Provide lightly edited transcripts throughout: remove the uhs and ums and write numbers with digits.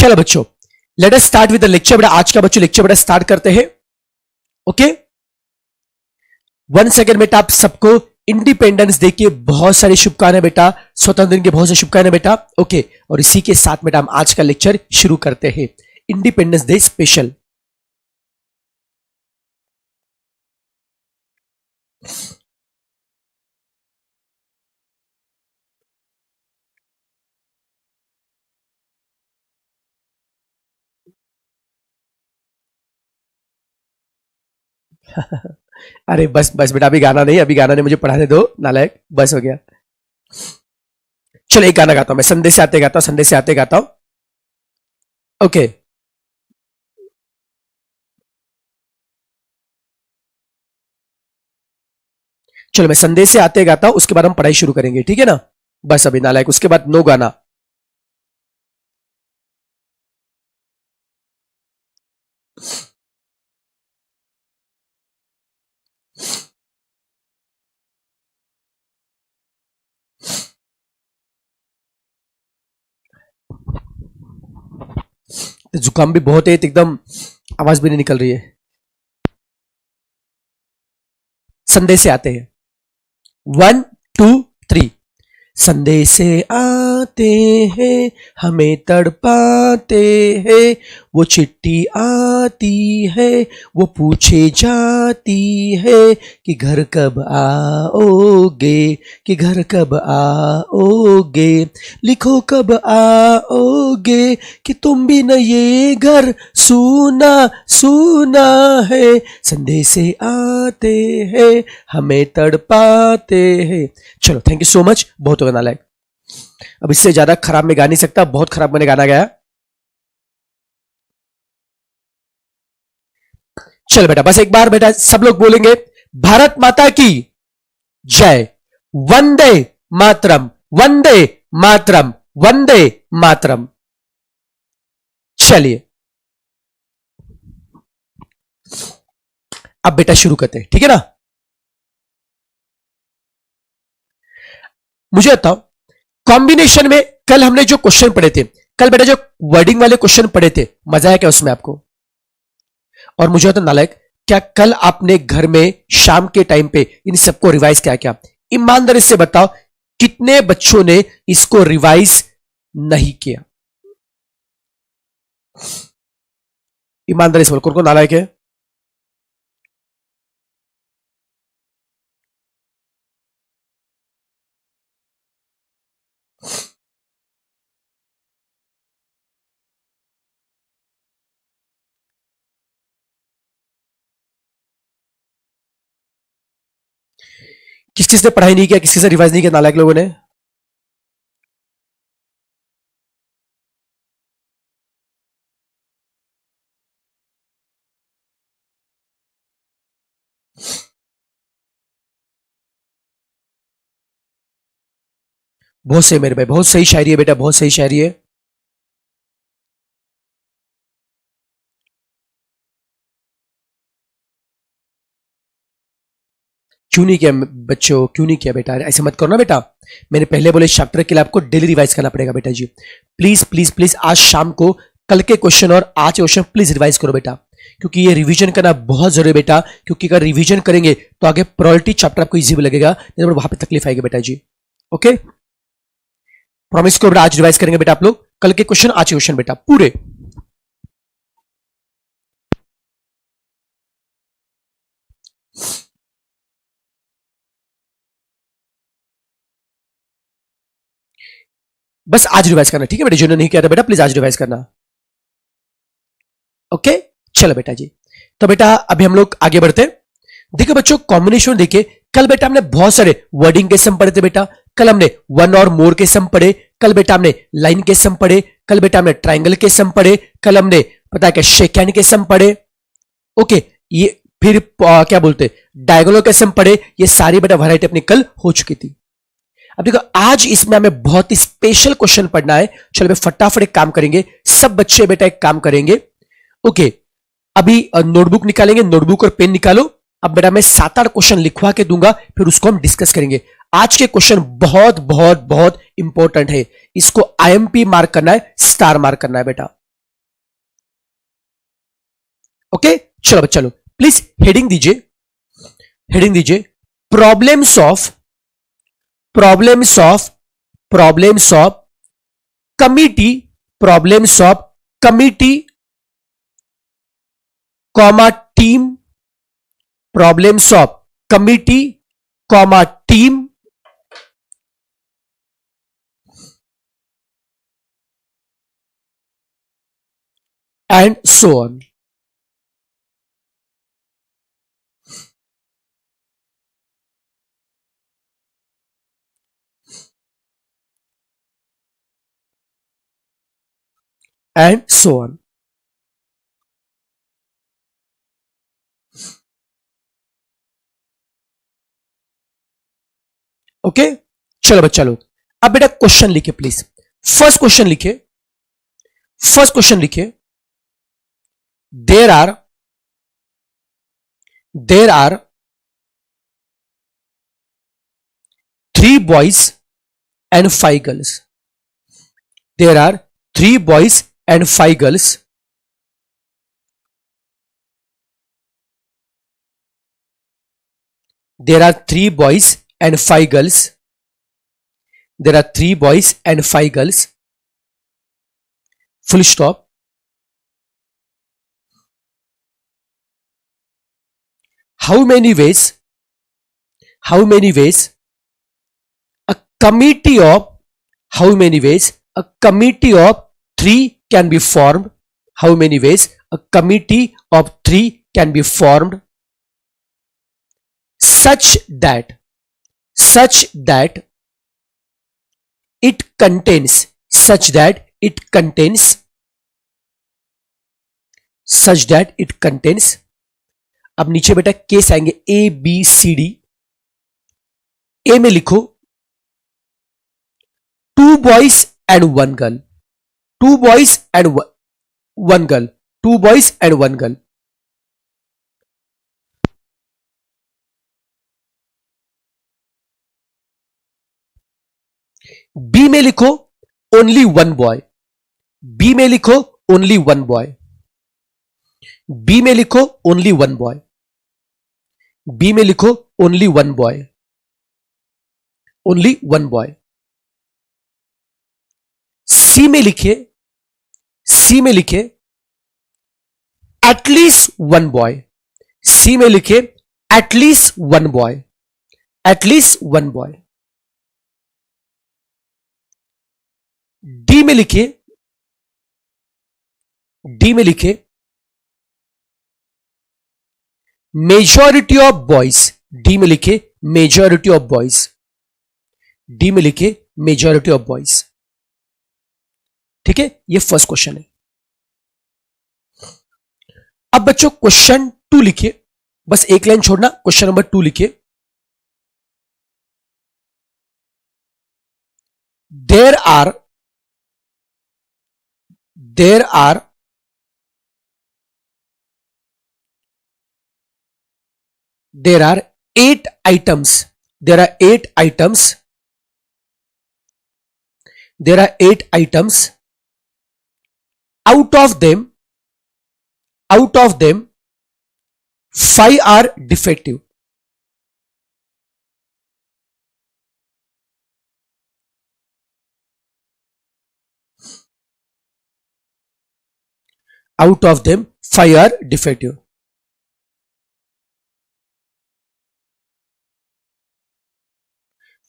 चलो बच्चों, let us start with the lecture बेटा। आज का बच्चों लेक्चर बेटा स्टार्ट करते हैं। ओके, वन सेकेंड बेटा। आप सबको इंडिपेंडेंस डे की बहुत सारी शुभकामनाएं बेटा, स्वतंत्र दिन की बहुत सारी शुभकामनाएं बेटा। ओके, और इसी के साथ बेटा हम आज का लेक्चर शुरू करते हैं, इंडिपेंडेंस डे स्पेशल। अरे बस बस बेटा, अभी गाना नहीं, अभी गाना नहीं, मुझे पढ़ाने दो नालायक, बस हो गया। चलो एक गाना गाता हूं मैं, संदेश से आते गाता हूं, संदेश से आते गाता हूं। ओके, चलो मैं संदेश से आते गाता हूं, उसके बाद हम पढ़ाई शुरू करेंगे, ठीक है ना। बस अभी नालायक, उसके बाद नो गाना। जुकाम भी बहुत है, एकदम आवाज भी नहीं निकल रही है। संदेश से आते हैं, 1 2 3। संदेश से आते हैं, हमें तड़पाते हैं, वो चिट्ठी आती है, वो पूछे जाती है कि घर कब आओगे, कि घर कब आओगे, लिखो कब आओगे, कि तुम भी न ये घर सूना सूना है। संदेश से आते हैं, हमें तड़पाते हैं। चलो थैंक यू सो मच, बहुत होगा नालायक। अब इससे ज्यादा खराब मैं गा नहीं सकता, बहुत खराब मैंने गाना गाया। चल बेटा, बस एक बार बेटा सब लोग बोलेंगे, भारत माता की जय, वंदे मातरम, वंदे मातरम, वंदे मातरम। चलिए अब बेटा शुरू करते हैं, ठीक है ना। मुझे बताओ, कॉम्बिनेशन में कल हमने जो क्वेश्चन पढ़े थे, कल बेटा जो वर्डिंग वाले क्वेश्चन पढ़े थे, मजा आया क्या उसमें आपको? और मुझे बताओ नालायक, क्या कल आपने घर में शाम के टाइम पे इन सबको रिवाइज किया क्या? ईमानदारी से बताओ, कितने बच्चों ने इसको रिवाइज नहीं किया? ईमानदारी से बोलो, कौन कौन नालायक है? किस किस ने पढ़ाई नहीं किया, किस किस ने रिवाइज नहीं किया नालायक लोगों ने? बहुत सही मेरे भाई, बहुत सही शायरी है बेटा, बहुत सही शायरी है। क्यों नहीं किया बच्चों, क्यों नहीं किया बेटा? ऐसे मत करो ना बेटा, मैंने पहले बोले चैप्टर के लिए आपको डेली रिवाइज करना पड़ेगा बेटा जी। प्लीज प्लीज प्लीज आज शाम को कल के क्वेश्चन और आज के क्वेश्चन प्लीज रिवाइज करो बेटा, क्योंकि ये रिवीजन करना बहुत जरूरी है बेटा, क्योंकि अगर रिवीजन करेंगे तो आगे प्रोबेबिलिटी चैप्टर आपको इजी भी लगेगा, नहीं तो वहां पे तकलीफ आएगी बेटा जी। ओके, प्रॉमिस करो बेटा, आज रिवाइज करेंगे बेटा आप लोग, कल के क्वेश्चन आज के क्वेश्चन बेटा पूरे। बस आज रिवाइज करना, ठीक है बेटा? जिन्होंने नहीं किया था बेटा प्लीज आज रिवाइज करना। ओके, चलो बेटा जी, तो बेटा अभी हम लोग आगे बढ़ते हैं। देखो बच्चों, कॉम्बिनेशन देखिए, कल बेटा हमने बहुत सारे वर्डिंग के सम पढ़े थे बेटा, कल हमने वन और मोर के सम पढ़े, कल बेटा हमने लाइन के सम पढ़े, कल बेटा हमने ट्राइंगल के सम पढ़े, कल हमने पता है क्या शेक हैंड के सम पढ़े। ओके, ये फिर क्या बोलते डायगोनल के सम पढ़े। ये सारी बेटा वैरायटी अपनी कल हो चुकी थी। अब देखो आज इसमें हमें बहुत ही स्पेशल क्वेश्चन पढ़ना है। चलो मैं फटाफट एक काम करेंगे, सब बच्चे बेटा एक काम करेंगे। ओके, अभी नोटबुक निकालेंगे, नोटबुक और पेन निकालो। अब बेटा मैं 7-8 क्वेश्चन लिखवा के दूंगा, फिर उसको हम डिस्कस करेंगे। आज के क्वेश्चन बहुत बहुत बहुत इंपॉर्टेंट है, इसको आईएमपी मार्क करना है, स्टार मार्क करना है बेटा। ओके, चलो चलो प्लीज हेडिंग दीजिए, हेडिंग दीजिए, problems of, problems of, problems of committee, problems of committee comma team, problems of committee comma team and so on. And so on. Okay, चलो बच्चा लोग, अब बेटा क्वेश्चन लिखे प्लीज। फर्स्ट क्वेश्चन लिखे, first question लिखे, there are, there are 3 boys and 5 girls. There are 3 boys and 5 girls. There are 3 boys and 5 girls. There are 3 boys and 5 girls. Full stop. How many ways? How many ways? A committee of, how many ways? A committee of 3 can be formed. How many ways? A committee of 3 can be formed such that it contains, such that it contains, such that it contains। अब नीचे बेटा case आएंगे A B C D. ए में लिखो 2 boys and 1 girl, 2 boys and 1 girl, 2 boys and 1 girl। B में लिखो only 1 boy, B में लिखो ओनली 1 बॉय, बी में लिखो ओनली 1 बॉय, बी में लिखो ओनली 1 बॉय, ओनली 1 बॉय। सी में लिखिए, सी में लिखिए एटलीस्ट 1 बॉय, सी में लिखिए at least 1 boy, at least 1 boy. D में लिखिए, डी में लिखिए मेजॉरिटी ऑफ बॉयज, डी में लिखिए मेजॉरिटी ऑफ बॉयज, डी में लिखिए मेजॉरिटी ऑफ बॉयज। ठीक है, ये फर्स्ट क्वेश्चन है। अब बच्चों क्वेश्चन 2 लिखिए, बस एक लाइन छोड़ना, क्वेश्चन नंबर 2 लिखिए। There are, there are there are 8 items, there are 8 items, there are 8 items, out of them 5 are defective, out of them 5 are defective।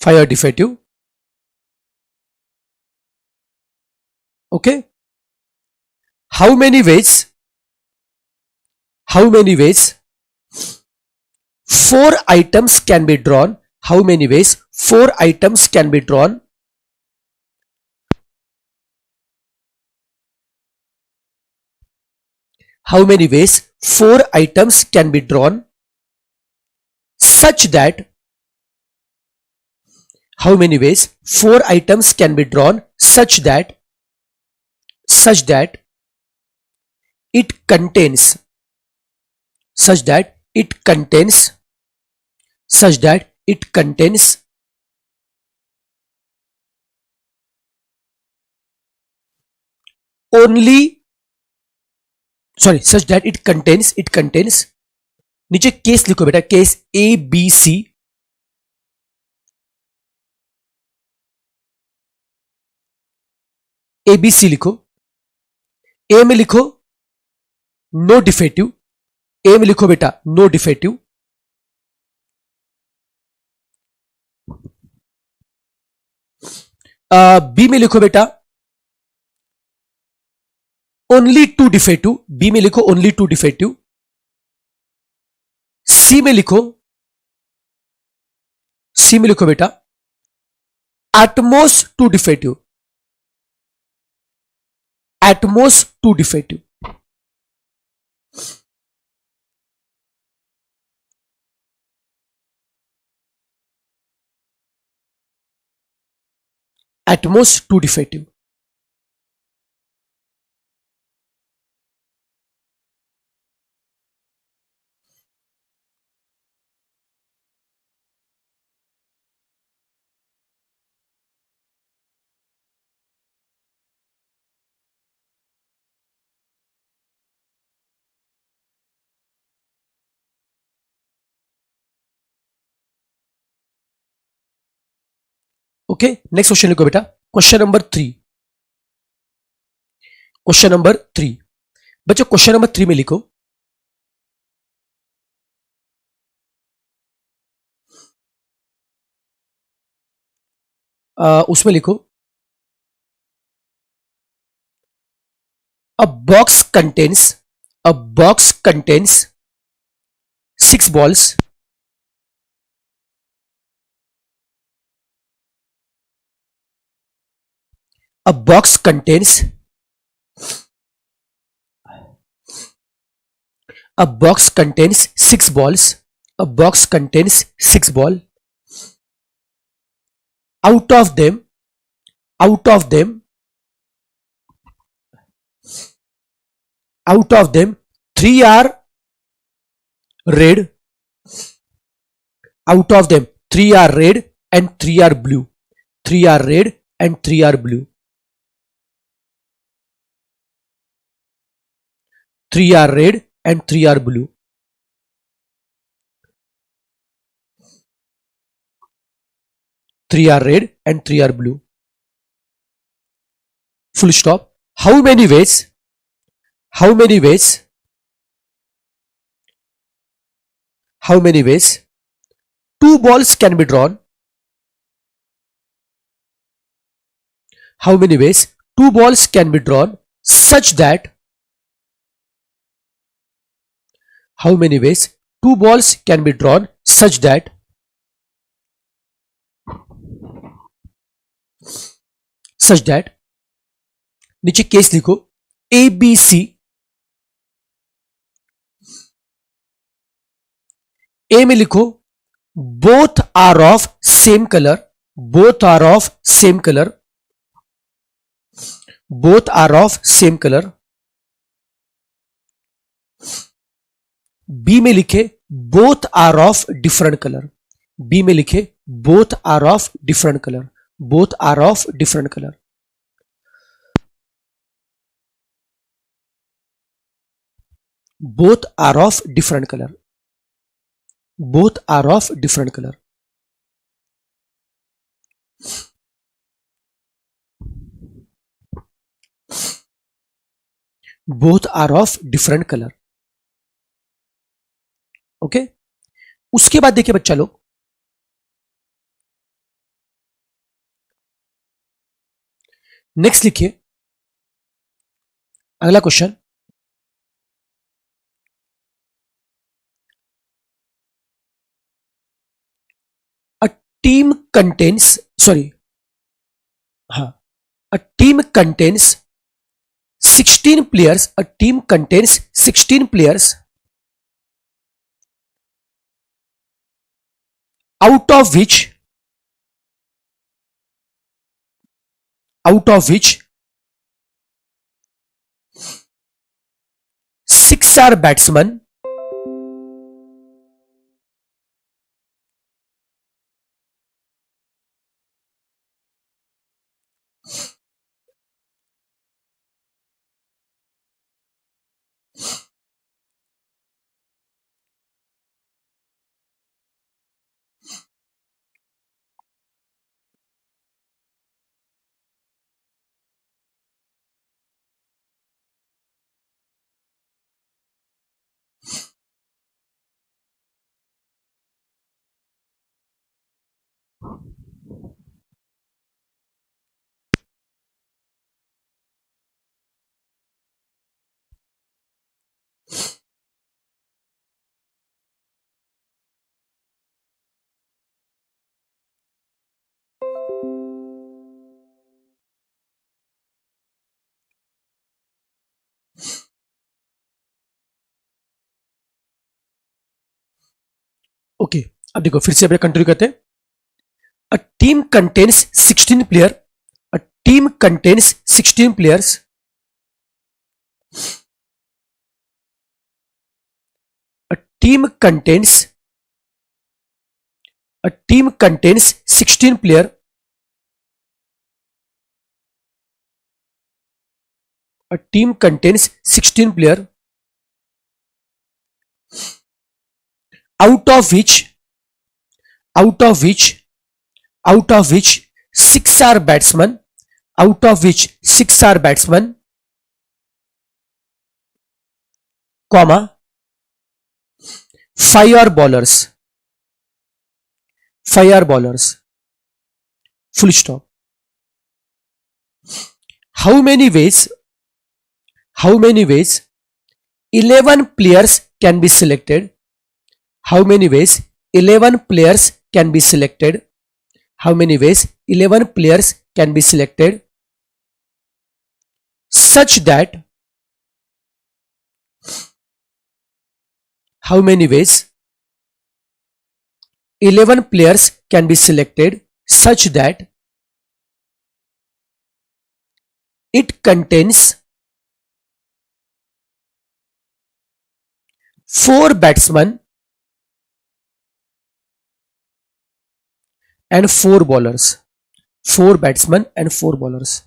Five are defective। Okay, how many ways, how many ways 4 items can be drawn, how many ways 4 items can be drawn, how many ways 4 items can be drawn such that, how many ways 4 items can be drawn such that it contains, such that it contains, such that it contains only sorry, such that it contains नीचे case लिखो बेटा, case ABC, ABC लिखो। ए में लिखो no defective, ए में लिखो बेटा no defective. B में लिखो बेटा ओनली टू डिफेक्टिव, बी में लिखो ओनली टू डिफेक्टिव। सी में लिखो, सी में लिखो बेटा at most two defective, at most two defective. At most two defective. Okay, next question लिखो बेटा, क्वेश्चन नंबर 3। क्वेश्चन नंबर 3 बच्चों, क्वेश्चन नंबर 3 में लिखो उसमें लिखो अ box contains, a box contains 6 balls, a box contains, a box contains 6 balls, a box contains 6 ball, out of them, out of them, out of them 3 are red, out of them 3 are red and 3 are blue, 3 are red and 3 are blue, 3 are red and 3 are blue. Three are red and 3 are blue. Full stop. How many ways? How many ways? How many ways 2 balls can be drawn? How many ways 2 balls can be drawn such that? How many ways 2 balls can be drawn such that? Such that नीचे case लिखो ABC, ए में लिखो both are of same color, both are of same color, both are of same color. B में लिखे both are of different color, B में लिखे both are of different color, both are of different color. Both are of different color, both are of different color. Both are of different color. Okay, उसके बाद देखिए बच्चा लोग, next लिखिए अगला question. A team contains, sorry, हाँ, a team contains 16 players, a team contains 16 players, out of which, out of which 6 are batsmen, okay, अब देखो फिर से कंटिन्यू करते हैं. अ team contains 16 player. A team contains 16 players. A team contains 16 player. A team contains 16 player, out of which 6 are batsmen. Out of which 6 are batsmen, comma 5 are bowlers. 5 are bowlers. Full stop. How many ways 11 players can be selected? How many ways 11 players can be selected? How many ways 11 players can be selected such that how many ways 11 players can be selected such that it contains 4 batsmen and 4 bowlers. 4 batsmen and 4 bowlers.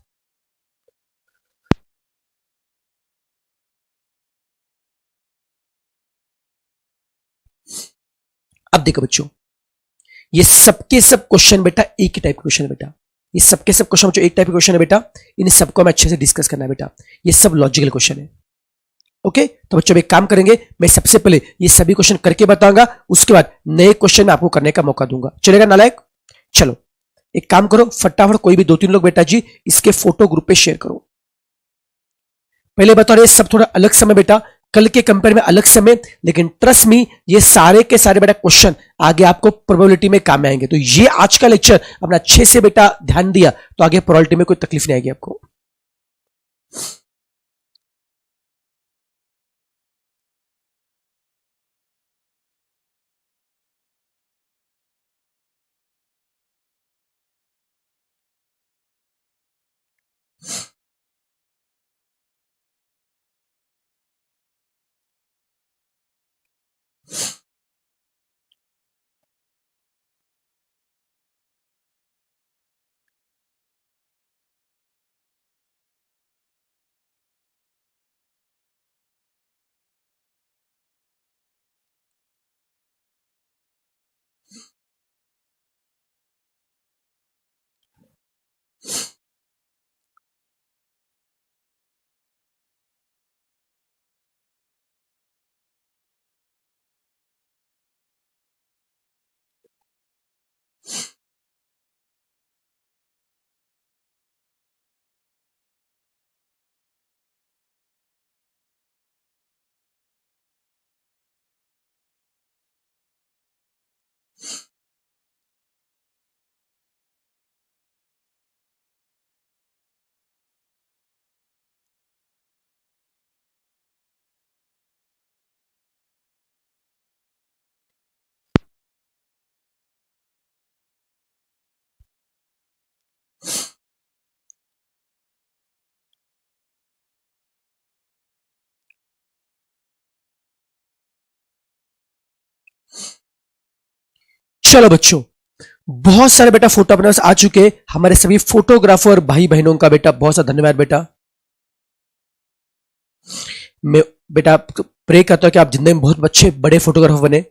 अब देखो बच्चों, ये सबके सब question बेटा एक ही type का question है बेटा. ये सबके सब क्वेश्चन बच्चों एक टाइप का क्वेश्चन है बेटा. इन सबको हमें अच्छे से डिस्कस करना है बेटा. ये सब लॉजिकल क्वेश्चन है. ओके, तो बच्चों एक काम करेंगे, मैं सबसे पहले ये सभी क्वेश्चन करके बताऊंगा, उसके बाद नए क्वेश्चन में आपको करने का मौका दूंगा. चलेगा नालायक? चलो एक काम करो, फटाफट कोई भी 2-3 लोग बेटा जी इसके फोटो ग्रुप पे शेयर करो. पहले बता रहे सब थोड़ा अलग समय बेटा, कल के कंपेयर में अलग समय, लेकिन ट्रस्ट मी ये सारे के सारे बेटा क्वेश्चन आगे आपको प्रोबेबिलिटी में काम में आएंगे. तो ये आज का लेक्चर अपना अच्छे से बेटा ध्यान दिया तो आगे प्रोबेबिलिटी में कोई तकलीफ नहीं आएगी आपको. चलो बच्चों, बहुत सारे बेटा फोटो अपने पास आ चुके हैं. हमारे सभी फोटोग्राफर भाई बहनों का बेटा बहुत सा धन्यवाद बेटा. मैं बेटा प्रे करता हूं कि आप जिंदगी में बहुत अच्छे बड़े फोटोग्राफर बने.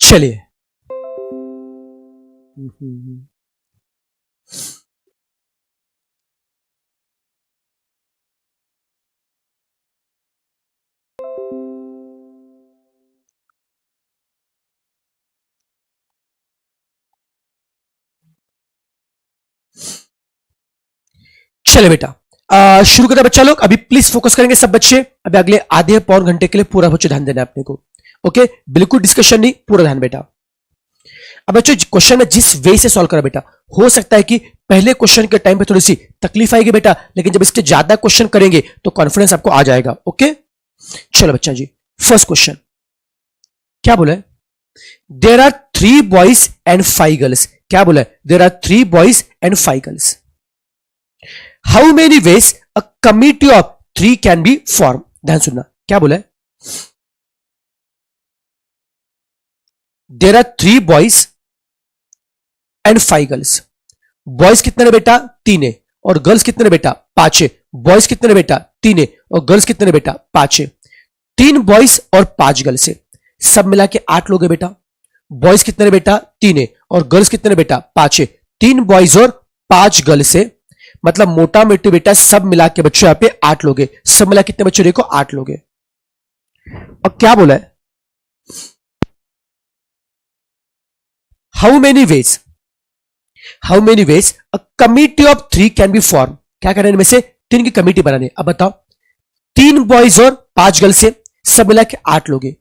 चलिए चले बेटा शुरू करते बच्चा लोग. अभी प्लीज फोकस करेंगे सब बच्चे. अभी अगले आधे पौन घंटे के लिए पूरा बच्चे ध्यान देना है अपने को. ओके, बिल्कुल डिस्कशन नहीं, पूरा ध्यान बेटा. अब बच्चों क्वेश्चन में जिस वे से सॉल्व करा बेटा, हो सकता है कि पहले क्वेश्चन के टाइम पे थोड़ी सी तकलीफ आएगी बेटा, लेकिन जब इसके ज्यादा क्वेश्चन करेंगे तो कॉन्फिडेंस आपको आ जाएगा. ओके, चलो बच्चा जी, फर्स्ट क्वेश्चन क्या बोला है? There are 3 boys and 5 girls. क्या बोला है? There are 3 boys and 5 girls. How many ways a committee of 3 can be form. ध्यान सुनना, क्या बोला है? There are 3 boys and 5 girls. Boys कितने ने बेटा? 3 है. और गर्ल्स कितने ने बेटा? 5 है. बॉयज कितने ने बेटा? 3 है. और गर्ल्स कितने ने बेटा? 5 है. 3 बॉयज और 5 गर्ल्स है, सब मिला के 8 लोग है बेटा. बॉयज कितने ने बेटा? 3 है. और गर्ल्स कितने ने बेटा? 5 है. 3 बॉयज और 5 गर्ल्स है, मतलब मोटा मोटी बेटा सब मिला के बच्चों यहां पे 8 लोग है. सब मिला कितने बच्चों? देखो 8 लोग है. अब क्या बोला है? How many ways a committee of 3 can be form. क्या करना है? इनमें से 3 की कमिटी बनानी है. अब बताओ, 3 बॉयज और 5 गर्ल्स से सब मिला के 8 लोग हैं.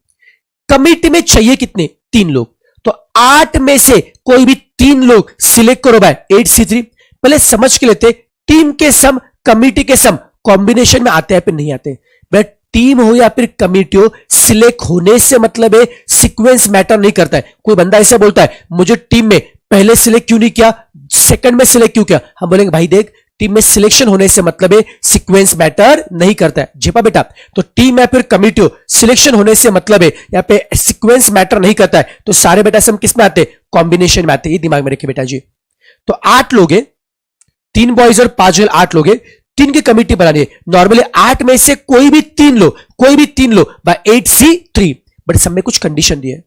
कमिटी में चाहिए कितने? 3 लोग. तो 8 में से कोई भी 3 लोग सिलेक्ट करो बाय 8C3. पहले समझ के लेते, टीम के सम कमिटी के सम कॉम्बिनेशन में आते हैं फिर नहीं आते. बट टीम हो या फिर कमिटी हो, सिलेक्ट होने से मतलब है सीक्वेंस मैटर नहीं करता है. कोई बंदा ऐसा बोलता है मुझे टीम में पहले सिलेक्ट क्यों नहीं किया, सेकंड में सिलेक्ट क्यों किया, हम बोलेंगे भाई देख, टीम में सिलेक्शन होने से मतलब है सीक्वेंस मैटर नहीं करता है. जेपा बेटा, तो टीम या फिर कमिटी हो, सिलेक्शन होने से मतलब है यहाँ पे सीक्वेंस मैटर नहीं करता है. तो सारे बेटा सम किस में आते हैं? कॉम्बिनेशन में आते हैं. ये दिमाग में रखे बेटा जी. तो 8 लोग हैं, 3 बॉयज और 5 गर्ल, 8 लोग हैं. 3 की कमिटी बनानी है. नॉर्मली 8 में से कोई भी 3 लो बाय 8C3. बट सब में कुछ कंडीशन दी है.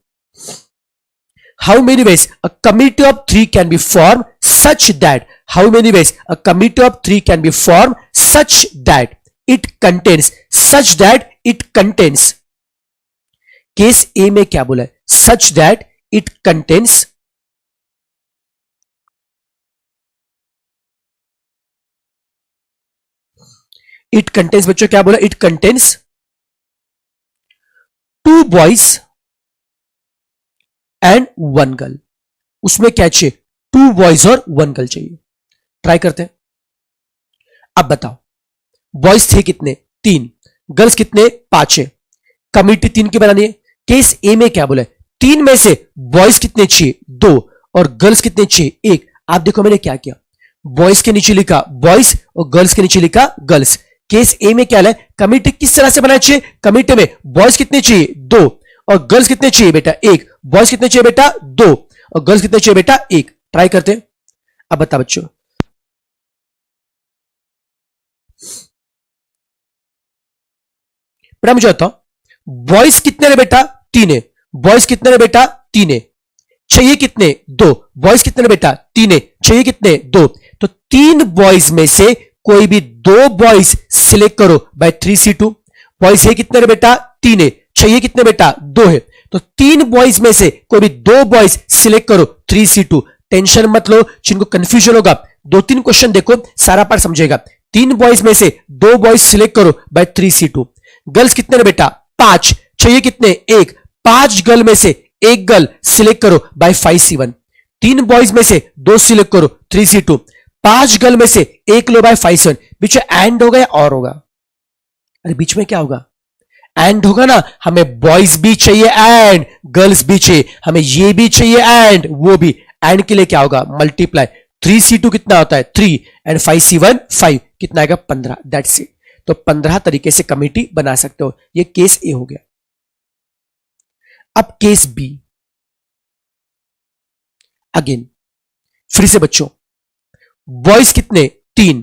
How many ways a committee of 3 can be form such that. How many ways a committee of 3 can be form such that it contains. Such that it contains. Case a में क्या बोला है? Such that it contains. It contains बच्चों क्या बोला? It contains 2 boys and 1 girl. उसमें क्या चाहिए? 2 बॉयज और 1 गर्ल चाहिए. ट्राई करते हैं. अब बताओ, बॉयज थे कितने? 3. गर्ल्स कितने? 5 है. कमिटी 3 की बनानी है. केस ए में क्या बोला है? 3 में से बॉयज कितने चाहिए? 2. और गर्ल्स कितने चाहिए? 1. आप देखो मैंने क्या किया, बॉयज के नीचे लिखा बॉयज और गर्ल्स के नीचे लिखा गर्ल्स. केस ए में क्या है? कमिटी किस तरह से बनाना चाहिए? कमिटी में बॉयज कितने चाहिए? 2. और गर्ल्स कितने चाहिए बेटा? 1. बॉयज कितने चाहिए बेटा? 2. और गर्ल्स कितने चाहिए बेटा? 1. ट्राई करते हैं. अब बता बच्चों, बेटा मुझे बताओ, बॉयज कितने ने बेटा? 3 है. बॉयज कितने ने बेटा? 3 है. चाहिए कितने? 2. बॉयज कितने ने बेटा? 3 है. चाहिए कितने? 2. तो 3 बॉयज में से कोई भी 2 बॉयज सिलेक्ट करो बाय 3C2. बॉयज है कितने ने बेटा? 3 है. चाहिए कितने बेटा? 2 है. तो 3 बॉयज में से कोई भी 2 बॉयज सिलेक्ट करो 3C2. टेंशन मत लो, जिनको कंफ्यूजन होगा 2-3 क्वेश्चन देखो, सारा पार्ट समझेगा. 3 बॉयज में से 2 बॉयज सिलेक्ट करो बाय 3C2. गर्ल्स कितने ने बेटा? 5. चाहिए कितने? 1. 5 गर्ल में से 1 गर्ल सिलेक्ट करो बाय 5C1. 3 बॉयज में से 2 सिलेक्ट करो 3C2. 5 गर्ल में से 1 लो बाय 5C1. बीच में एंड होगा या और होगा? अरे बीच में क्या होगा? एंड होगा ना. हमें बॉयज भी चाहिए एंड गर्ल्स भी चाहिए, हमें ये भी चाहिए एंड वो भी. एंड के लिए क्या होगा? मल्टीप्लाई. 3C2 कितना होता है? 3 एंड 5C1 5. कितना आएगा? 15. That's it. तो 15 तरीके से कमिटी बना सकते हो. ये केस ए हो गया. अब केस बी. अगेन फिर से बच्चों, बॉयज कितने? 3.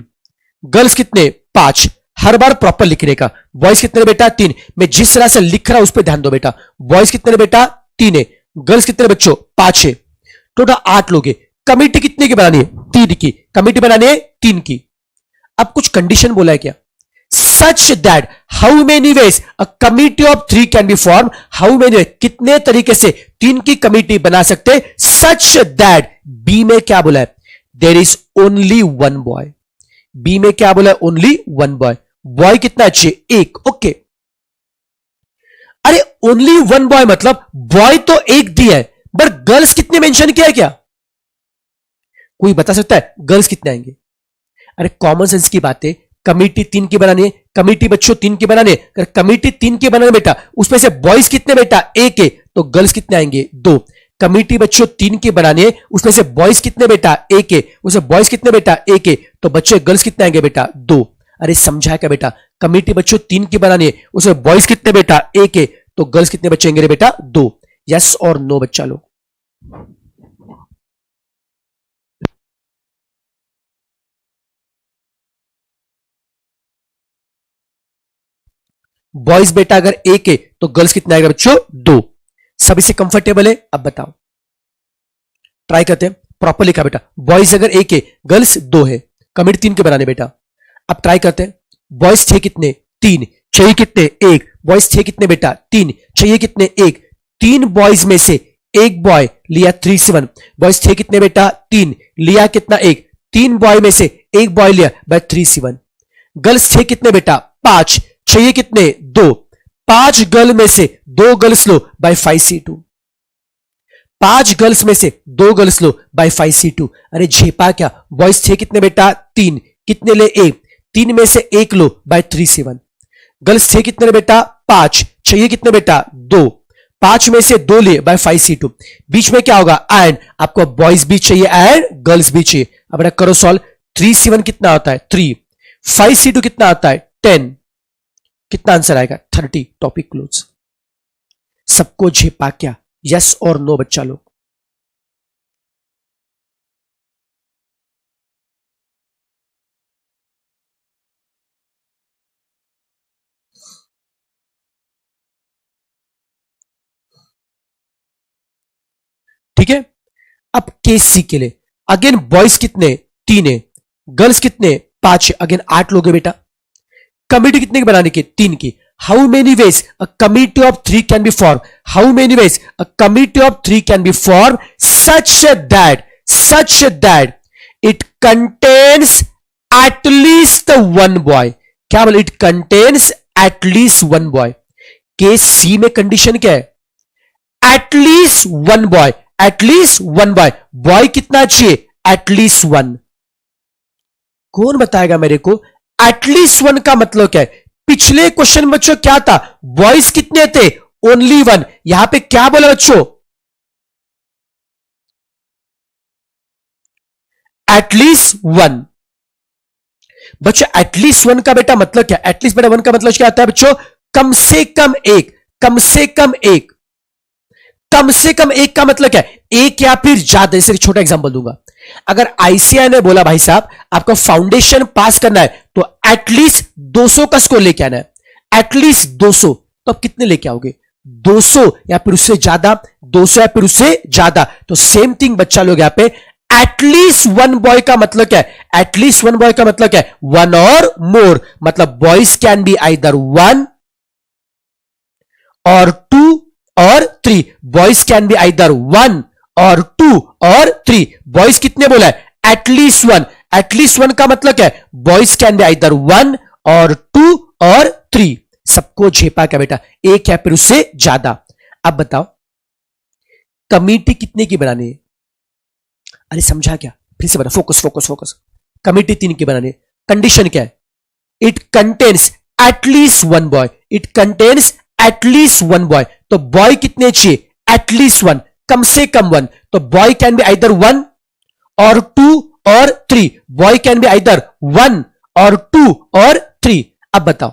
गर्ल्स कितने? 5. हर बार प्रॉपर लिखने का. बॉयज कितने बेटा? 3. मैं जिस तरह से लिख रहा हूं उस पर ध्यान दो बेटा. बॉयज कितने बेटा? 3 है. गर्ल्स कितने बच्चों? 5 है. टोटल 8 लोग है. कमिटी कितने की बनानी है? 3 की. कमिटी बनानी है 3 की. अब कुछ कंडीशन बोला है क्या? सच that how many ways a committee of 3 can be form. How many veg, कितने तरीके से 3 की कमिटी बना सकते. Such that. बी में क्या बोला है? There is only 1 boy. B में क्या बोला है? Only 1 boy. बॉय कितना चाहिए? 1. ओके. अरे ओनली 1 बॉय मतलब बॉय तो 1 दिया है, बट गर्ल्स कितने मेंशन किया है क्या? कोई बता सकता है गर्ल्स कितने आएंगे? अरे कॉमन सेंस की बात है. कमिटी 3 की बनानी है, कमिटी बच्चों 3 की बनानी है। अगर कमिटी 3 की बनाने बेटा, उसमें से बॉयज कितने बेटा, एक है, तो गर्ल्स कितने आएंगे, 2। कमिटी बच्चों 3 की बनानी है, उसमें से बॉयज कितने बेटा, एक है, उसमें बॉयज कितने बेटा, एक है, तो बच्चे गर्ल्स कितने आएंगे बेटा, 2। अरे समझा क्या बेटा, कमिटी बच्चों 3 की बनानी है, उसमें बॉयज कितने बेटा, एक है, तो गर्ल्स कितने बच्चे आएंगे बेटा, 2। यस और नो बच्चा लोग। बॉयज बेटा अगर एक है तो गर्ल्स कितना आएगा बच्चों, 2। सभी से कंफर्टेबल है, अब बताओ, ट्राई करते हैं। प्रॉपर लिखा बेटा, बॉयज अगर एक है, गर्ल्स 2 है, कमिटी 3 के बनाने बेटा। अब ट्राई करते हैं, बॉयज थे कितने, 3, चाहिए कितने, 1। बॉयज थे कितने बेटा, 3, चाहिए कितने, 1। 3 बॉयज में से एक बॉय लिया 3 से 1। बॉयज थे कितने बेटा, 3, लिया कितना, 1। 3 बॉय में से एक बॉय लिया बाय 3 से 1। गर्ल्स थे कितने बेटा, 5, चाहिए कितने, 2। 5 गर्ल में से 2 गर्ल्स लो बाय 5C2। 5 गर्ल्स में से 2 गर्ल्स लो बाय 5C2। अरे झेपा क्या, बॉयज थे कितने बेटा, 3, कितने ले, 1। 3 में से 1 लो बाय 3 से 1। गर्ल्स थे कितने बेटा, 5, चाहिए कितने बेटा, 2। 5 में से 2 लिए बाय 5C2। बीच में क्या होगा, एंड, आपको बॉयज भी चाहिए एंड गर्ल्स भी चाहिए। अब बेटा करो सॉल्व, 3 से 1 कितना होता है, 3, 5C2 कितना आता है, 10, कितना आंसर आएगा, 30। Topic close. सबको झेपा क्या, यस और नो बच्चा लोग। ठीक है, अब केस सी के लिए अगेन बॉयज कितने, 3 है, गर्ल्स कितने, 5 है, अगेन 8 लोग है बेटा। कमिटी कितने की बनाने की, 3 की। How many ways a committee of 3 can be form, how many ways a committee of 3 can be form such that it contains at least one boy. क्या बोले, it contains at least one boy. Case c में condition क्या है, at least one boy, at least one boy. Boy कितना चाहिए, at least one. कौन बताएगा मेरे को एटलीस्ट वन का मतलब क्या है। पिछले क्वेश्चन बच्चों क्या था, बॉयज कितने थे, ओनली 1। यहां पे क्या बोला बच्चों, एटलीस्ट 1। बच्चों एटलीस्ट 1 का बेटा मतलब क्या, एटलीस्ट बेटा 1 का मतलब क्या आता है बच्चों, कम से कम एक, कम से कम एक। कम से कम एक का मतलब क्या है, एक या फिर ज्यादा। जैसे छोटा एग्जांपल दूंगा, अगर आईसीआई ने बोला भाई साहब आपको फाउंडेशन पास करना है तो एटलीस्ट 200 का स्कोर लेके आना है, एटलीस्ट 200, तो आप कितने लेके आओगे, 200 या फिर उससे ज्यादा, 200 या फिर उससे ज्यादा। तो सेम थिंग बच्चा लोग यहां पे एटलीस्ट वन बॉय का मतलब क्या है, एटलीस्ट वन बॉय का मतलब क्या है, 1 और मोर। मतलब बॉयज कैन बी आइदर 1 और 2 और 3। बॉयज कैन बी आइदर 1 और 2 और 3। बॉयज कितने बोला है, एटलीस्ट 1। एटलीस्ट 1 का मतलब क्या है, बॉयज कैन बी आइदर 1 और 2 और 3। सबको झेपा क्या बेटा, एक या फिर उससे ज्यादा। अब बताओ कमिटी कितने की बनानी है, अरे समझा क्या, फिर से बना, फोकस फोकस फोकस। कमिटी 3 की बनानी है, कंडीशन क्या है, it contains at least one boy, it contains at least one boy. तो बॉय कितने चाहिए, एटलीस्ट 1, कम से कम 1। तो बॉय कैन बी आइदर 1 और 2 और 3। बॉय कैन बी आइदर 1 और 2 और 3। अब बताओ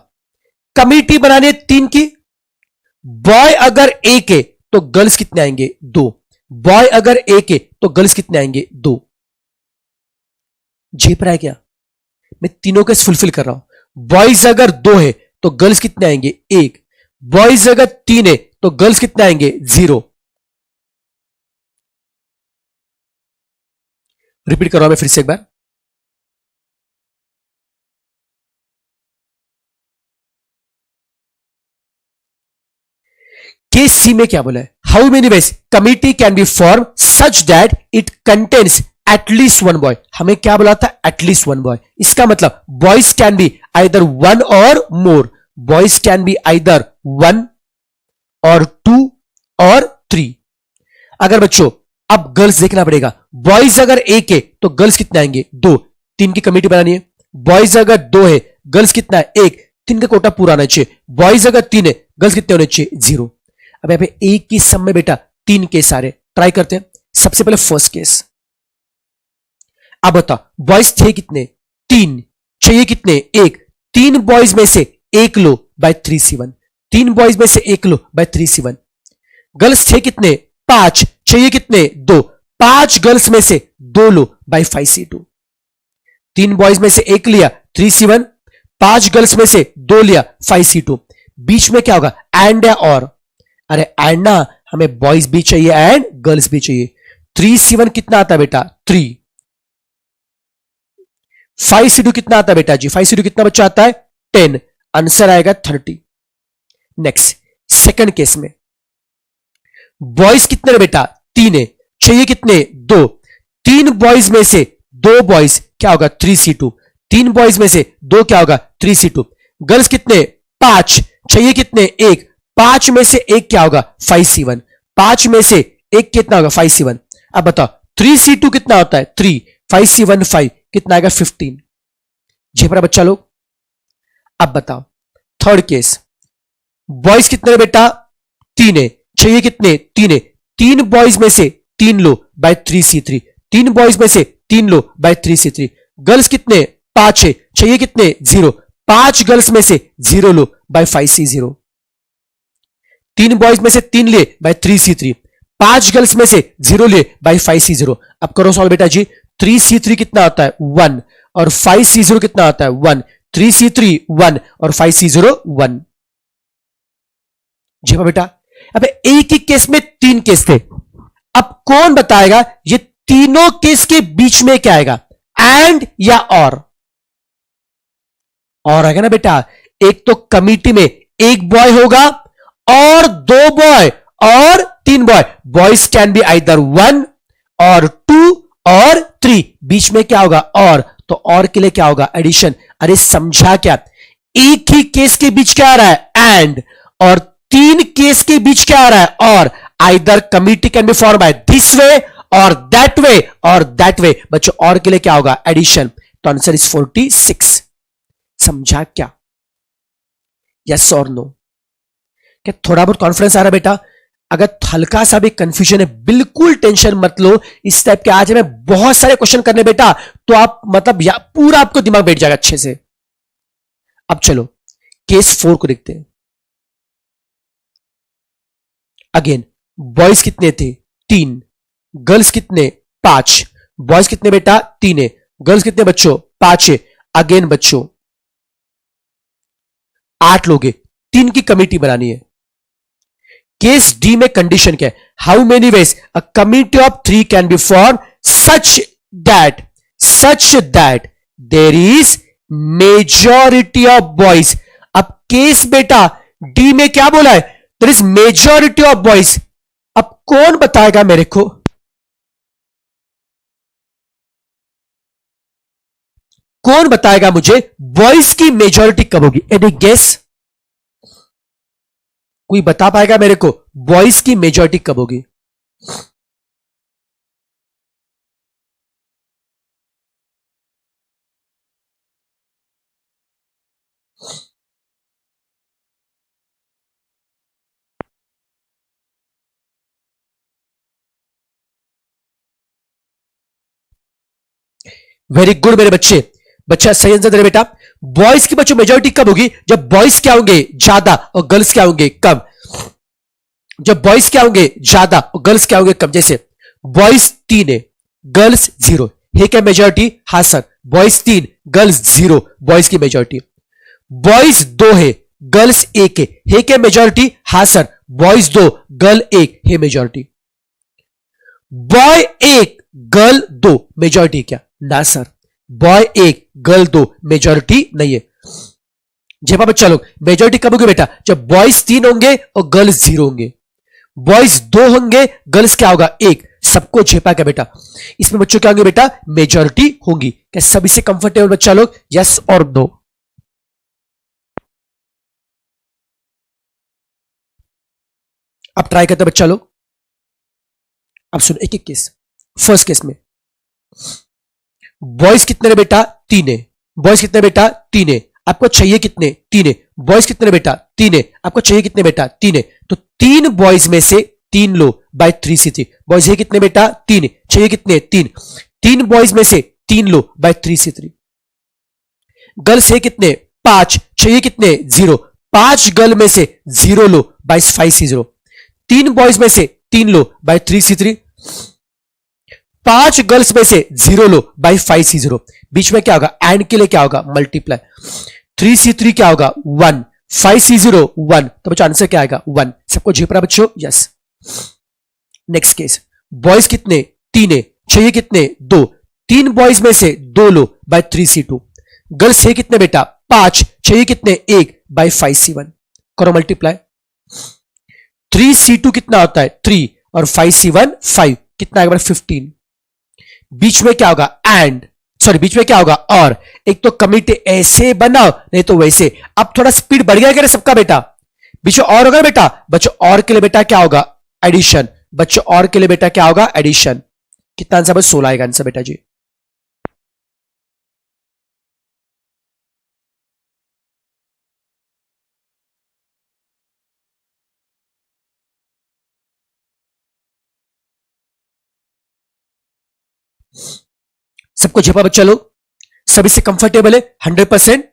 कमिटी बनाने 3 की, बॉय अगर एक है तो गर्ल्स कितने आएंगे, 2। बॉय अगर एक है तो गर्ल्स कितने आएंगे, 2। झेप रहा है क्या, मैं तीनों के फुलफिल कर रहा हूं। बॉयज अगर 2 है तो गर्ल्स कितने आएंगे, 1। बॉयज अगर 3 है तो गर्ल्स कितने आएंगे, 0। रिपीट कर रहा हूं मैं फिर से एक बार, केस सी में क्या बोला है, how many veg committee can be form such that it contains at least one boy. हमें क्या बोला था, एटलीस्ट वन बॉय। इसका मतलब बॉयज कैन बी आइदर 1 और मोर, बॉयज कैन बी आइदर 1 और 2 और 3। अगर बच्चों अब गर्ल्स देखना पड़ेगा, बॉयज अगर एक है तो गर्ल्स कितने आएंगे, 2। 3 की कमिटी बनानी है। बॉयज अगर 2 है, गर्ल्स कितना है? एक। 3 का कोटा पूरा होना चाहिए। बॉयज अगर 3 है, गर्ल्स कितने होने चाहिए? 0। अब यहां पे एक की सम में बेटा 3 केस सारे ट्राई करते हैं। सबसे पहले फर्स्ट केस। अब बताओ, बॉयज थे कितने? 3। चाहिए कितने? 1। 3 बॉयज में से 1 लो बाय 3C1। 3 बॉयज में से 1 लो बाय 3C1। गर्ल्स थे कितने? 5। चाहिए कितने? 2। 5 गर्ल्स में से 2 लो बाय 5C2। 3 बॉयज में से 1 लिया 3C1, 5 गर्ल्स में से 2 लिया 5C2। बीच में क्या होगा? एंड या और? अरे एंड ना, हमें बॉयज भी चाहिए एंड गर्ल्स भी चाहिए। 3C1 कितना आता है बेटा? 3। 5C2 कितना आता है बेटा जी? 5C2 कितना बच्चा आता है? 10। आंसर आएगा 30। नेक्स्ट सेकंड केस में बॉयज कितने बेटा? 3 है। चाहिए कितने? 2। 3 बॉयज में से 2 बॉयज क्या होगा? 3C2। 3 बॉयज में से 2 क्या होगा? 3C2। गर्ल्स कितने? 5। चाहिए कितने? 1। 5 में से 1 क्या होगा? 5C1। 5 में से 1 कितना होगा? 5C1। अब बताओ 3C2 कितना होता है? 3। 5C1 5 कितना आएगा? 15। झेपरा बच्चा लोग। अब बताओ थर्ड केस। बॉयज कितने बेटा? 3 है। चाहिए कितने? 3 है। 3 बॉयज में से 3 लो बाय 3C3। 3 बॉयज में से 3 लो बाय 3C3। गर्ल्स कितने? 5 है। चाहिए कितने? 0। 5 गर्ल्स में से 0 लो बाय 5C0। 3 बॉयज में से 3 लिए बाय 3C3। 5 गर्ल्स में से 0 लिए बाय 5C0। अब करो सॉल्व बेटा जी। 3C3 कितना आता है? 1। और 5C0 कितना आता है? 1। 3C3 1 और 5C0 1। जी हाँ बेटा। अब एक ही केस में 3 केस थे। अब कौन बताएगा ये तीनों केस के बीच में क्या आएगा? एंड या और? और आएगा ना बेटा। एक तो कमिटी में 1 बॉय होगा और 2 बॉय और 3 boy. Boys can be either 1 और 2 और 3। बीच में क्या होगा? और। तो और के लिए क्या होगा? एडिशन। अरे समझा क्या? एक ही केस के बीच क्या आ रहा है? एंड। और 3 केस के बीच क्या आ रहा है? और। Either committee can be form by this way और दैट वे और दैट वे। बच्चों और के लिए क्या होगा? एडिशन। तो आंसर इज 46। समझा क्या? यस और नो? क्या थोड़ा बहुत कॉन्फिडेंस आ रहा है बेटा? अगर हल्का सा भी कंफ्यूजन है, बिल्कुल टेंशन मत लो। इस टाइप के आज हमें बहुत सारे क्वेश्चन करने बेटा, तो आप मतलब या पूरा आपको दिमाग बैठ जाएगा अच्छे से। अब चलो केस 4 को देखते हैं। अगेन बॉयज कितने थे? 3। गर्ल्स कितने? 5। बॉयज कितने बेटा? 3 है। गर्ल्स कितने बच्चों? 5 है। अगेन बच्चों 8 लोग हैं। 3 की कमिटी बनानी है। केस डी में कंडीशन क्या है? How many ways a committee of 3 can be form such that there is majority of boys. अब केस बेटा डी में क्या बोला है? There is majority of boys. अब कौन बताएगा मेरे को? कौन बताएगा मुझे बॉयज की मेजॉरिटी कब होगी? Any guess? कोई बता पाएगा मेरे को बॉयज की मेजॉरिटी कब होगी? वेरी गुड मेरे बच्चे। बच्चा सही आंसर दे रहे बेटा। बॉयज की बच्चों मेजॉरिटी कब होगी? जब बॉयज क्या होंगे? ज्यादा और गर्ल्स क्या होंगे? कम। जब बॉयज क्या होंगे? ज्यादा और गर्ल्स क्या होंगे? कम। जैसे बॉयज 3 है, गर्ल्स 0 है। क्या मेजॉरिटी? हाँ सर। बॉयज 3 गर्ल्स 0 बॉयज की मेजॉरिटी। बॉयज 2 है, गर्ल्स 1 है क्या मेजॉरिटी? हाँ सर। बॉयज 2 गर्ल 1 है मेजॉरिटी। बॉय 1 गर्ल 2 मेजॉरिटी क्या? ना सर। बॉय 1 गर्ल 2 मेजॉरिटी नहीं है। जेपा बच्चा लोग मेजॉरिटी कब होगी बेटा? जब बॉयज 3 होंगे और गर्ल्स 0 होंगे। बॉयज 2 होंगे, गर्ल्स क्या होगा? 1। सबको झेपा क्या बेटा? इसमें बच्चों क्या होंगे बेटा? मेजॉरिटी होंगी। क्या सभी से कंफर्टेबल बच्चा लोग? यस और नो? अब ट्राई करते बच्चा लोग। अब सुनो एक एक केस। फर्स्ट केस में बॉयज कितने बेटा? 3 है। बॉयज कितने बेटा? 3 है। आपको चाहिए कितने? 3 है। बॉयज कितने बेटा? 3 है। आपको चाहिए कितने बेटा? 3 है। तो 3 बॉयज में से 3 लो बाय 3c3। बॉयज है कितने बेटा? 3 है। चाहिए कितने? 3। 3 बॉयज में से 3 लो बाय 3c3। गर्ल्स है कितने? 5। चाहिए कितने? 0। 5 गर्ल में से 0 लो बाय 5c0। 3 बॉयज में से 3 लो बाय 3c3। 5 गर्ल्स में से 0 लो बाय 5c0। बीच में क्या होगा? एंड के लिए क्या होगा? मल्टीप्लाई। 3c3 क्या होगा? 1। 5c0 1। तो बच्चों आंसर क्या आएगा? 1। सबको झेप रहा बच्चों? यस। नेक्स्ट केस, बॉयज कितने? 3 है। चाहिए कितने? 2। 3 बॉयज में से 2 लो बाय 3c2। गर्ल्स है कितने बेटा? 5। चाहिए कितने? 1 बाय 5c1। करो मल्टीप्लाई। 3c2 कितना होता है? 3 और 5c1 5। कितना आएगा? 15। बीच में क्या होगा? एंड, सॉरी बीच में क्या होगा? और। एक तो कमिट ऐसे बनाओ, नहीं तो वैसे। अब थोड़ा स्पीड बढ़ गया क्या सबका बेटा? बीच में और होगा बेटा? बच्चों और के लिए बेटा क्या होगा? एडिशन। बच्चों और के लिए बेटा क्या होगा? एडिशन। कितना आंसर? बस 16 आएगा आंसर बेटा जी। सबको झेपा बच्चा लोग? सभी से कंफर्टेबल है 100%?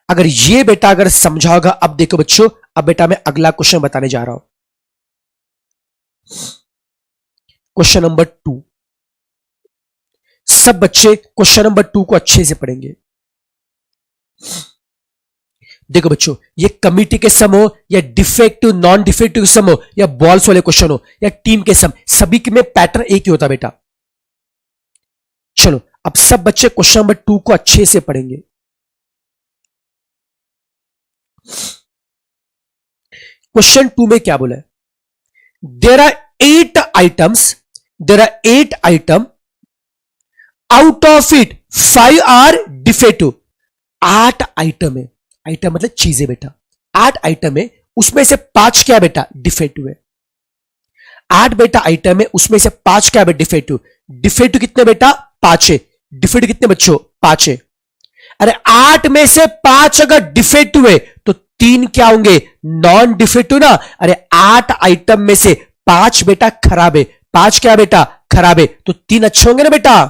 अगर ये बेटा अगर समझा होगा, अब देखो बच्चों, अब बेटा मैं अगला क्वेश्चन बताने जा रहा हूं। Question number 2। सब बच्चे क्वेश्चन नंबर 2 को अच्छे से पढ़ेंगे। देखो बच्चों, ये कमिटी के सम हो या डिफेक्टिव नॉन डिफेक्टिव सम हो या बॉल्स वाले क्वेश्चन हो या टीम के सम, सभी में पैटर्न एक ही होता बेटा। चलो अब सब बच्चे क्वेश्चन नंबर 2 को अच्छे से पढ़ेंगे। क्वेश्चन 2 में क्या बोला है? There are 8 items, there are 8 item, out of it 5 are defective. 8 item है। आइटम मतलब चीजें बेटा। 8 आइटम है, उसमें से 5 क्या बेटा? डिफेक्टिव है। 8 बेटा आइटम है, उसमें से 5 क्या है? डिफेक्टिव। डिफेक्टिव कितने बेटा? 5 है। डिफेक्टिव कितने बच्चों? 5 है। अरे 8 में से 5 अगर डिफेक्टिव है तो 3 क्या होंगे? नॉन डिफेक्टिव ना। अरे 8 आइटम में से 5 बेटा खराब है। 5 क्या बेटा? खराब है। तो 3 अच्छे होंगे ना बेटा।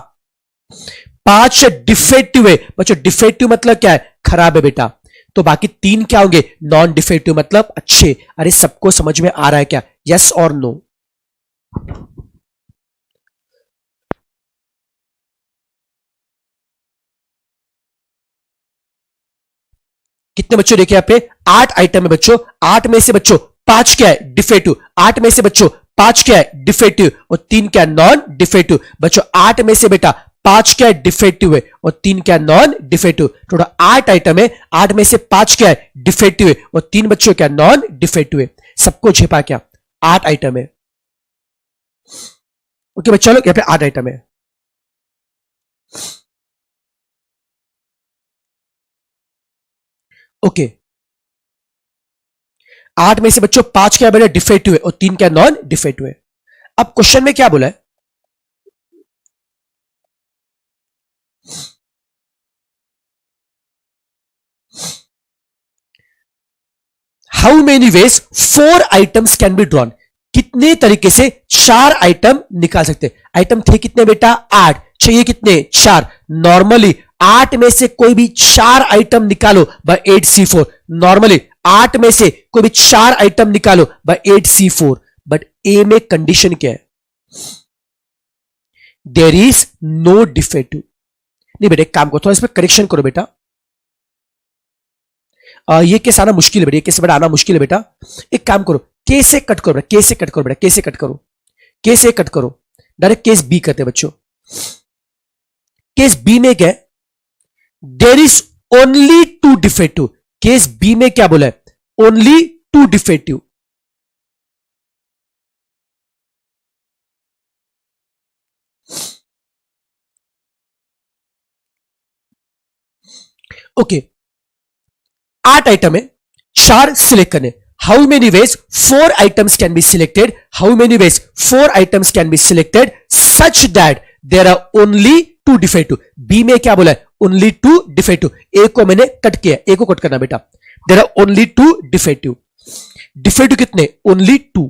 5 डिफेक्टिव है बच्चों। डिफेक्टिव मतलब क्या है? खराब है बेटा। तो बाकी 3 क्या होंगे? नॉन डिफेक्टिव मतलब अच्छे। अरे सबको समझ में आ रहा है क्या? यस और नो? कितने बच्चों देखे यहां पे? 8 आइटम है बच्चों। 8 में से बच्चों 5 क्या है? डिफेक्टिव। 8 में से बच्चों 5 क्या है? डिफेक्टिव और 3 क्या? Non defective. बच्चों 8 में से बेटा 5 क्या है? डिफेक्टिव है और 3 क्या? Non defective. टोटल 8 आइटम है, 8 में से 5 क्या है? डिफेक्टिव है और 3 बच्चों क्या? नॉन डिफेक्टिव है। सबको झेपा क्या? 8 आइटम है। ओके बच्चों लोग, यहां पे 8 आइटम है। ओके 8 में से बच्चों 5 क्या बेटा? डिफेक्टिव है और 3 क्या? नॉन डिफेक्टिव है। अब क्वेश्चन में क्या बोला है? How many ways 4 items can be drawn? कितने तरीके से 4 आइटम निकाल सकते? आइटम थे कितने बेटा? 8। चाहिए कितने? 4। नॉर्मली 8 में से कोई भी 4 आइटम निकालो बाय 8c4। नॉर्मली 8 में से कोई भी 4 आइटम निकालो बाय 8c4। बट ए में कंडीशन क्या है? There is no defective. नहीं बेटा, एक काम करो, थोड़ा इसमें करेक्शन करो बेटा। ये केस आना मुश्किल है बेटा, ये केस बेटा आना मुश्किल है बेटा। एक काम करो, के से कट करो बेटा, के से कट करो बेटा, के से कट करो, के से कट करो। डायरेक्ट केस बी करते बच्चों। केस बी में क्या है? There is only 2 defective. Case B में क्या बोला है? Only 2 defective. ओके 8 आइटम है, 4 सिलेक्ट करने। How many ways 4 items can be selected? How many ways 4 items can be selected such that there are only two defective, B में क्या बोला है ओनली टू डिफेक्टिव, ए को मैंने कट किया, ए को कट करना बेटा, there are only two defective. Defective कितने ओनली टू,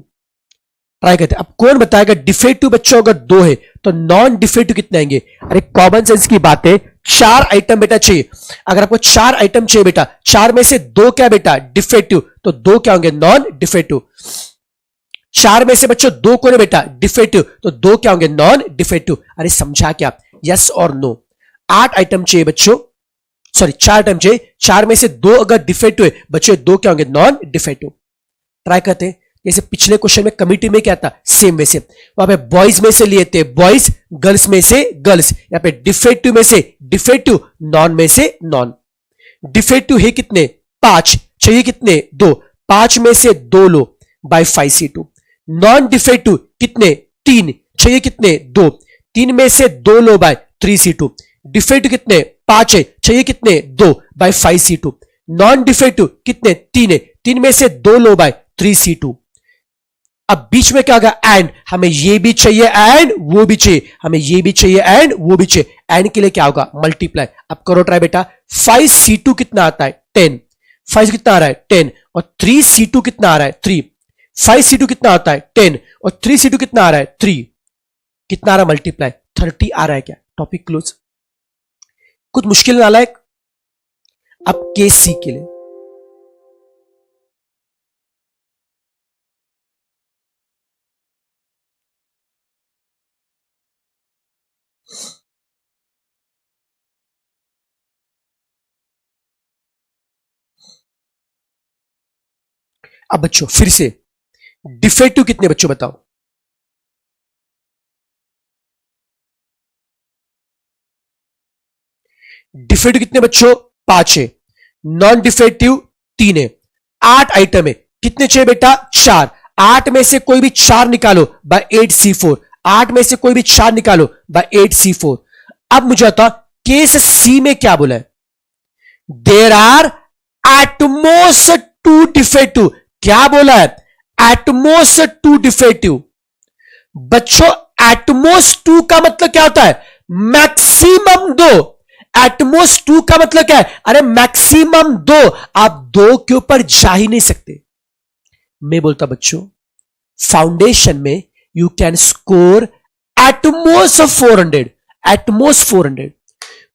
ट्राई करते हैं। अब कौन बताएगा डिफेक्टिव बच्चों अगर दो है तो नॉन डिफेक्टिव कितने आएंगे? अरे कॉमन सेंस की बात है, चार आइटम बेटा चाहिए, अगर आपको चार आइटम चाहिए बेटा, चार में से दो क्या बेटा डिफेक्टिव, तो दो क्या होंगे नॉन डिफेक्टिव। चार में से बच्चों दो कौन है बेटा डिफेक्टिव, तो दो क्या होंगे नॉन डिफेक्टिव। अरे समझा क्या? यस और नो। आठ आइटम चाहिए बच्चों, सॉरी चार आइटम चाहिए, चार में से दो अगर डिफेक्टिव है बच्चों, दो क्या होंगे नॉन डिफेक्टिव। ट्राई करते हैं। जैसे पिछले क्वेश्चन में कमिटी में क्या था, सेम वैसे वहां पे बॉयज में से लिए थे बॉयज, गर्ल्स में से गर्ल्स, यहां पे डिफेक्टिव में से डिफेक्टिव, नॉन में से नॉन। डिफेक्टिव है कितने पांच, चाहिए कितने दो, पांच में से दो लो बाय 5C2। नॉन डिफेक्टिव कितने तीन, चाहिए कितने दो, तीन में से दो लो बाय 3C2। डिफेक्टिव कितने पांच है, चाहिए कितने दो बाय 5C2। नॉन डिफेक्टिव कितने तीन है, तीन में से दो लो बाय 3C2। अब बीच में क्या होगा एंड, हमें ये भी चाहिए एंड वो भी चाहिए, हमें ये भी चाहिए एंड वो भी चाहिए, एंड के लिए क्या होगा मल्टीप्लाई। अब करो ट्राई बेटा, 5C2 कितना आता है 10, 5 कितना आ रहा है 10, और 3C2 कितना आ रहा है 3, 5C2 कितना आता है 10 और 3C2 कितना आ रहा है 3, कितना आ रहा है मल्टीप्लाई 30 आ रहा है क्या? Topic close. कुछ मुश्किल वाला है। अब केस सी के लिए अब बच्चों फिर से डिफेक्टिव कितने बच्चों बताओ? डिफेक्टिव कितने बच्चों पांच है, नॉन डिफेक्टिव तीन है, आठ आइटम है, कितने चाहिए बेटा चार, आठ में से कोई भी चार निकालो बाय 8C4, आठ में से कोई भी चार निकालो बाय 8C4। अब मुझे बताओ केस सी में क्या बोला है? There are at most two defective, क्या बोला है एटमोस्ट टू डिफेक्टिव। बच्चों एटमोस्ट टू का मतलब क्या होता है? मैक्सिमम दो। एटमोस्ट टू का मतलब क्या है? अरे मैक्सिमम दो, आप दो के ऊपर जा ही नहीं सकते। मैं बोलता बच्चों फाउंडेशन में you can score at most 400, at most 400।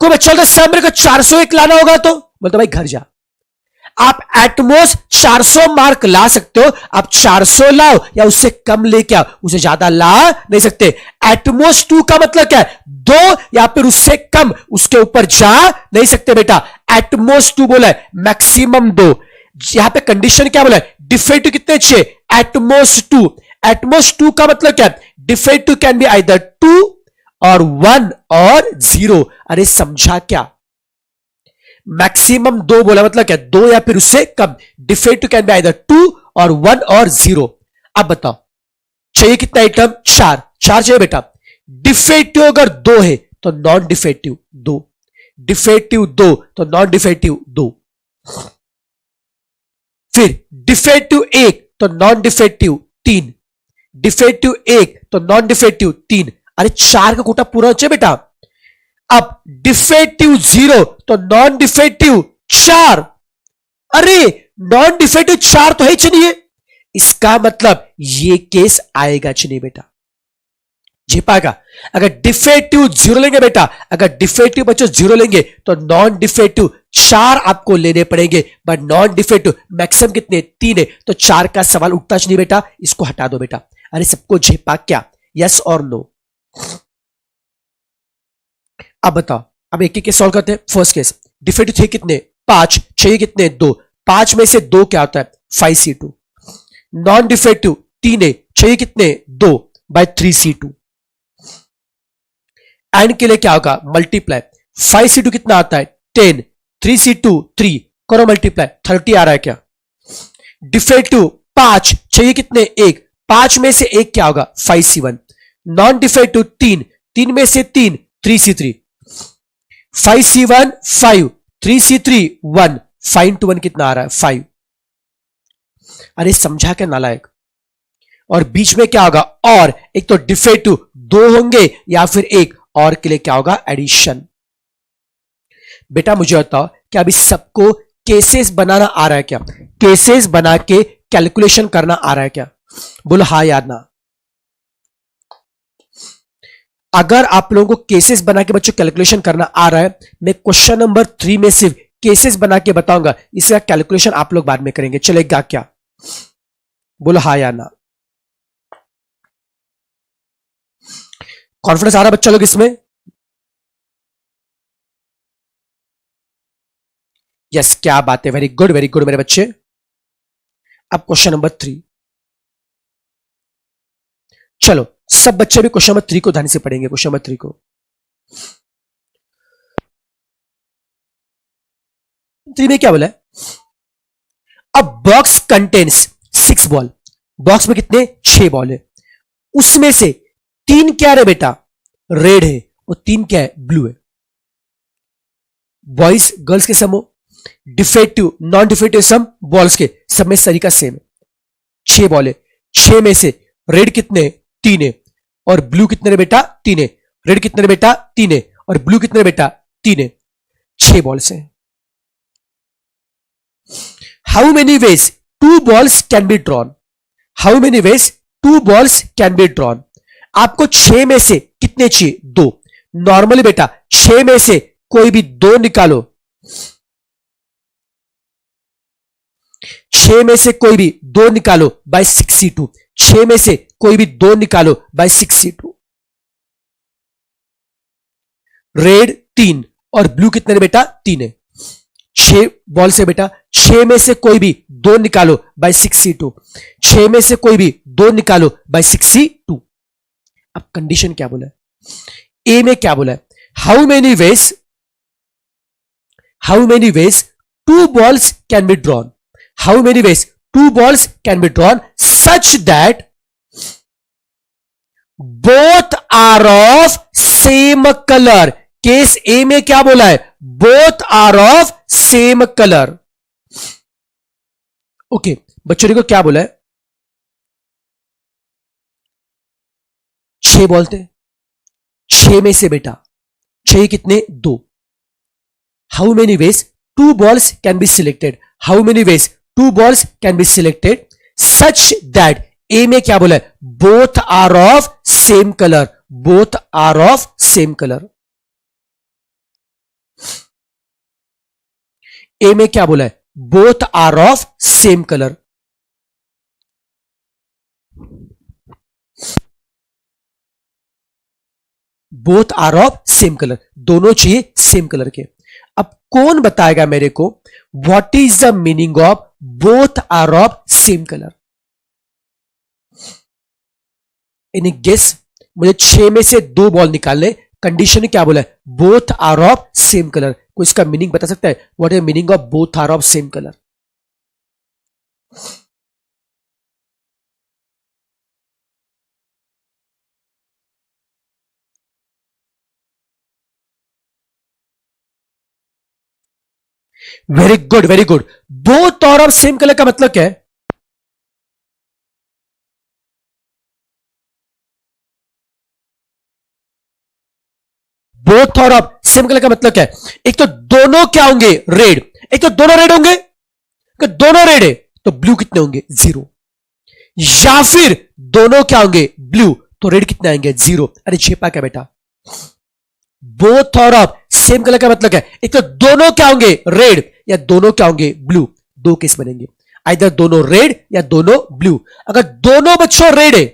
कोई बच्चा बोलता सर मेरे को 401 लाना होगा, तो बोलता भाई घर जा, आप एटमोस्ट 400 मार्क ला सकते हो, आप 400 लाओ या उससे कम लेके आओ, उसे ज्यादा ला नहीं सकते। एटमोस्ट 2 का मतलब क्या है? दो या फिर उससे कम, उसके ऊपर जा नहीं सकते बेटा। एटमोस्ट 2 बोला है, मैक्सिमम दो। यहां पे कंडीशन क्या बोला है? डिफेक्टिव कितने चाहिए? एटमोस्ट 2। एटमोस्ट 2 का मतलब क्या है? डिफेक्टिव कैन बी आइदर 2 और 1 और 0। अरे समझा क्या? मैक्सिमम दो बोला मतलब क्या? दो या फिर उससे कम। डिफेक्टिव कैन बी आइदर 2 और 1 और 0। अब बताओ चाहिए कितना आइटम? चार, चार चाहिए बेटा। डिफेक्टिव अगर दो है तो नॉन डिफेक्टिव दो, डिफेक्टिव दो तो नॉन डिफेक्टिव दो, फिर डिफेक्टिव एक तो नॉन डिफेक्टिव तीन, डिफेक्टिव एक तो नॉन डिफेक्टिव तीन। अरे चार का कोटा पूरा चाहिए बेटा। अब डिफेक्टिव 0 तो नॉन डिफेक्टिव 4। अरे नॉन डिफेक्टिव 4 तो है चलिए, इसका मतलब ये केस आएगा चलिए बेटा, जी पाएगा। अगर डिफेक्टिव 0 लेंगे बेटा, अगर डिफेक्टिव बच्चों 0 लेंगे तो नॉन डिफेक्टिव 4 आपको लेने पड़ेंगे, बट नॉन डिफेक्टिव मैक्सिमम कितने? 3 है, तो 4 का सवाल उठता नहीं बेटा, इसको हटा दो बेटा। अरे सबको झेपा क्या? यस और नो? अब बताओ, अब एक एक केस सॉल्व करते हैं। फर्स्ट केस डिफेक्टिव थे कितने? 5, चाहिए कितने? 2, 5 में से 2 क्या होता है? 5C2। नॉन डिफेक्टिव 3 है, चाहिए कितने? 2 बाय 3C2। एंड के लिए क्या होगा? मल्टीप्लाई। 5C2 कितना आता है? 10, 3C2 3, करो मल्टीप्लाई, 30 आ रहा है क्या? डिफेक्टिव 5, चाहिए कितने? 1, 5 में से 1 क्या होगा? 5C1। नॉन डिफेक्टिव 3, 3 में से 3 3C3। 5C1 5, 3C3 1, 5 to 1 कितना आ रहा है? 5। अरे समझा क्या नालायक? और बीच में क्या होगा? और एक तो डिफेक्टिव 2 होंगे या फिर 1, और के लिए क्या होगा, एडिशन। बेटा मुझे बताओ क्या अभी सबको केसेस बनाना आ रहा है क्या, केसेस बना के कैलकुलेशन करना आ रहा है क्या, बोलो हाँ या ना। अगर आप लोगों को केसेस बना के बच्चों कैलकुलेशन करना आ रहा है, मैं क्वेश्चन नंबर 3 में सिर्फ केसेस बना के बताऊंगा, इसका कैलकुलेशन आप लोग बाद में करेंगे, चलेगा क्या, बोलो हाँ या ना। कॉन्फिडेंस आ रहा है बच्चा लोग इसमें, यस क्या बात है, वेरी गुड मेरे बच्चे। अब क्वेश्चन नंबर 3, चलो सब बच्चे भी क्वेश्चन नंबर 3 को ध्यान से पढ़ेंगे, क्वेश्चन नंबर 3 को। 3 में क्या बोला है, अब बॉक्स कंटेन्स 6 बॉल, बॉक्स में कितने 6 बॉल है, उसमें से 3 क्या है बेटा, रेड है, और 3 क्या है, ब्लू है। बॉयज गर्ल्स के समूह, डिफेक्टिव नॉन डिफेक्टिव सम बॉल्स के सब में तरीका सेम है। 6 बॉल है, 6 में से रेड कितने, 3 है, और ब्लू कितने बेटा, 3 है। रेड कितने बेटा, 3 है, और ब्लू कितने बेटा, 3 है। 6 बॉल्स है। How many ways 2 balls can be drawn, how many ways 2 balls can be drawn. आपको 6 में से कितने चाहिए, 2। नॉर्मली बेटा 6 में से कोई भी 2 निकालो, 6 में से कोई भी 2 निकालो बाय 62, 6 में से कोई भी 2 निकालो बाय 62। रेड 3 और ब्लू कितने बेटा, 3 है। 6 बॉल से बेटा 6 में से कोई भी 2 निकालो बाय 62, 6 में से कोई भी 2 निकालो बाय 62। अब कंडीशन क्या बोला है, ए में क्या बोला है, how many ways 2 balls can be drawn, how many ways 2 balls can be drawn such that both are of same colour. Case a में क्या बोला है, both are of same colour. Okay बच्चों देखो क्या बोला है, 6 बॉल थे, 6 में से बेटा 6 कितने, 2। How many ways 2 balls can be selected, how many ways 2 balls can be selected such that, a में क्या बोला है, both are of same colour, both are of same colour. A में क्या बोला है, both are of same colour. Both are of same colour, दोनों चाहिए सेम कलर के। अब कौन बताएगा मेरे को what is the meaning of both are of same colour, any guess. मुझे 6 में से 2 बॉल निकालने, कंडीशन क्या बोला है, both are of same colour. कोई इसका मीनिंग बता सकता है, what is meaning of both are of same colour. Very good. Both are of same colour का मतलब क्या है, बोथ और ऑफ सेम कलर का मतलब क्या है, एक तो दोनों क्या होंगे, रेड, एक तो दोनों रेड होंगे, दोनों रेड है तो ब्लू कितने होंगे, 0। या फिर दोनों क्या होंगे, ब्लू, तो रेड कितने आएंगे, 0। अरे छेपा क्या बेटा, बोथ और ऑफ सेम कलर का मतलब क्या है, एक तो दोनों क्या होंगे, रेड, या दोनों क्या होंगे, ब्लू। 2 केस बनेंगे, आइदर दोनों रेड या दोनों ब्लू। अगर दोनों बच्चों रेड है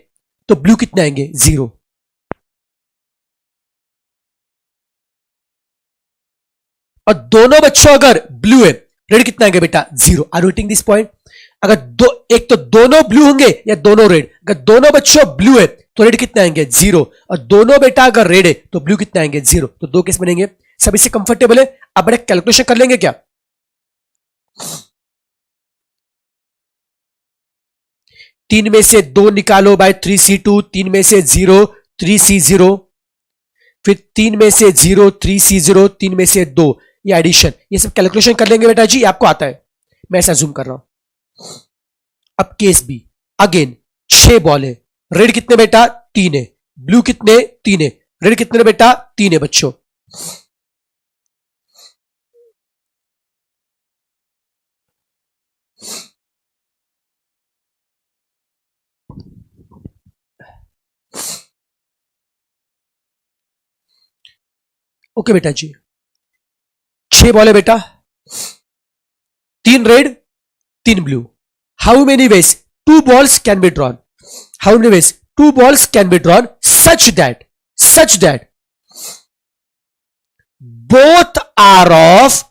तो ब्लू कितने आएंगे, 0। और दोनों बच्चों अगर ब्लू है, रेड कितना आएंगे बेटा, 0। Are you getting this point. अगर एक तो दोनों ब्लू होंगे या दोनों रेड, अगर दोनों बच्चों ब्लू है तो रेड कितने आएंगे, 0। और दोनों बेटा अगर रेड है तो ब्लू कितने आएंगे, 0। तो 2 केस बनेंगे। सभी से कंफर्टेबल है। अब बेटा कैलकुलेशन कर लेंगे क्या, 3 में से 2 निकालो बाय 3C2, 3 में से 0 3C0, फिर 3 में से 0 3C0, 3 में से 2, ये एडिशन, ये सब कैलकुलेशन कर लेंगे बेटा जी, आपको आता है, मैं ऐसा जूम कर रहा हूं। अब केस बी, अगेन 6 बॉल है, रेड कितने बेटा, 3 है, ब्लू कितने, 3 है। रेड कितने बेटा? 3 है बच्चों। ओके बेटा जी, 6 बॉल है बेटा, 3 red 3 blue. How many ways 2 balls can be drawn? How many ways 2 balls can be drawn such that both are of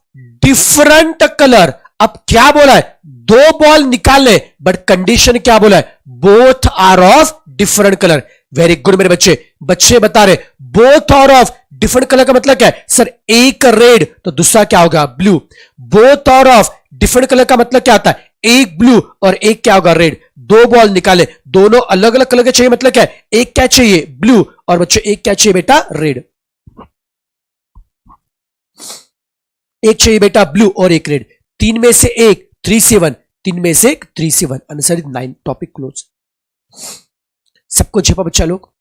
different colour. अब क्या बोला है? 2 बॉल निकालने, बट कंडीशन क्या बोला है? Both are of different colour. Very good मेरे बच्चे। बच्चे बता रहे both are of different colour का मतलब क्या है? सर एक रेड तो दूसरा क्या होगा? Blue. Both are of different colour का मतलब क्या आता है? एक ब्लू और एक क्या होगा? रेड। 2 बॉल निकाले, दोनों अलग अलग कलर के चाहिए, मतलब क्या है? एक क्या चाहिए? ब्लू, और बच्चों एक क्या चाहिए बेटा? रेड। एक चाहिए बेटा ब्लू और एक रेड। 3 में से एक 3 से 1, 3 में से 3 से 1, आंसर इज 9। Topic close. सबको छिपा बच्चा लोग?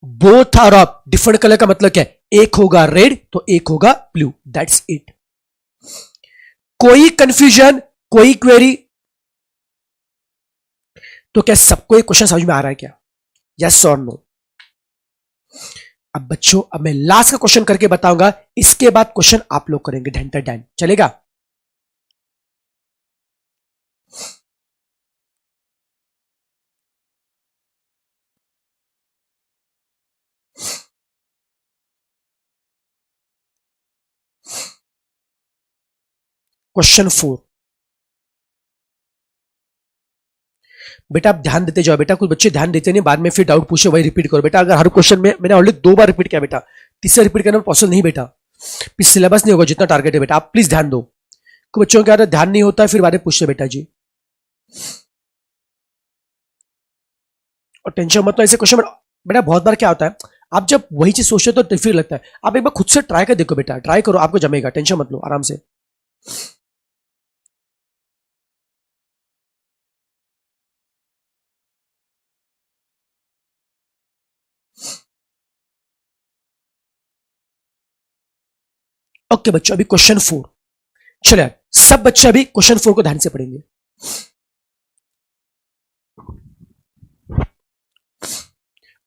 Both are of different colour का मतलब क्या है? एक होगा रेड तो एक होगा ब्लू, दैट्स इट। कोई कंफ्यूजन, कोई क्वेरी? तो क्या सबको एक क्वेश्चन समझ में आ रहा है क्या? यस और नो? अब बच्चों, अब मैं लास्ट का क्वेश्चन करके बताऊंगा, इसके बाद क्वेश्चन आप लोग करेंगे ढंटर डैन, चलेगा? क्वेश्चन 4। बेटा आप ध्यान देते जाओ बेटा, कुछ बच्चे ध्यान देते नहीं, बाद में फिर डाउट पूछे वही रिपीट करो बेटा। अगर हर क्वेश्चन में मैंने ऑलरेडी 2 बार रिपीट किया बेटा, तीसरा रिपीट करना पॉसिबल नहीं बेटा, फिर सिलेबस नहीं होगा जितना टारगेट है बेटा। आप प्लीज ध्यान दो। कुछ बच्चों का ध्यान नहीं होता है, फिर बाद में पूछते बेटा जी। और टेंशन मत लो, ऐसे क्वेश्चन बेटा बहुत बार क्या होता है, आप जब वही चीज सोचते हो तो फिर लगता है। आप एक बार खुद से ट्राई कर देखो बेटा, ट्राई करो, आपको जमेगा, टेंशन मत लो, आराम से। ओके बच्चों, अभी क्वेश्चन 4। चलिए सब बच्चे अभी क्वेश्चन 4 को ध्यान से पढ़ेंगे।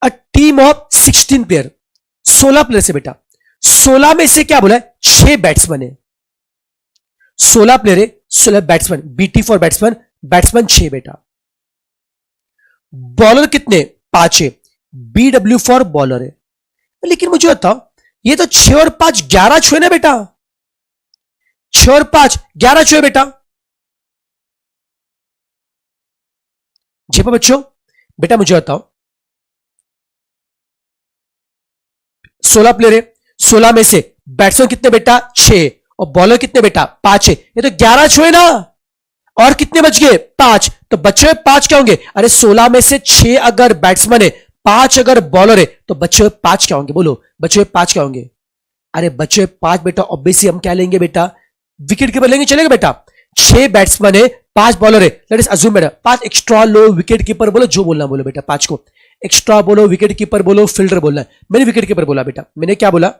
A team of 16 player, 16 player से बेटा, 16 में से क्या बोला है? 6 बैट्समैन है। 16 प्लेयर है, 16 batsman, BT for batsman, batsman 6 बेटा। बॉलर कितने? 5 है, बीडब्ल्यू फॉर बॉलर है। लेकिन मुझे बताओ, ये तो 6 और 5 11 छुए ना बेटा, 6 और 5 11 छुए बेटा जी। बच्चों बेटा मुझे बताओ, 16 प्लेयर है, 16 में से बैट्समैन कितने बेटा? 6, और बॉलर कितने बेटा? 5 है। ये तो 11 छुए ना, और कितने बच गए? 5। तो बच्चे हुए 5 क्या होंगे? अरे 16 में से 6 अगर बैट्समैन है, 5 अगर बॉलर है, तो बच्चे हुए 5 क्या होंगे? बोलो, बच्चे हुए 5 क्या होंगे? अरे बच्चे 5 बेटा, ऑब्वियसली हम क्या लेंगे बेटा? विकेट कीपर लेंगे, चलेगा बेटा? 6 बैट्समैन है, 5 बॉलर है, लेट अस अज्यूम बेटा 5 एक्स्ट्रा लो, विकेट कीपर बोलो, जो बोलना बोलो बेटा, 5 को एक्स्ट्रा बोलो, विकेट कीपर बोलो, फील्डर बोलना है। मैंने विकेट कीपर बोला बेटा, मैंने क्या बोला?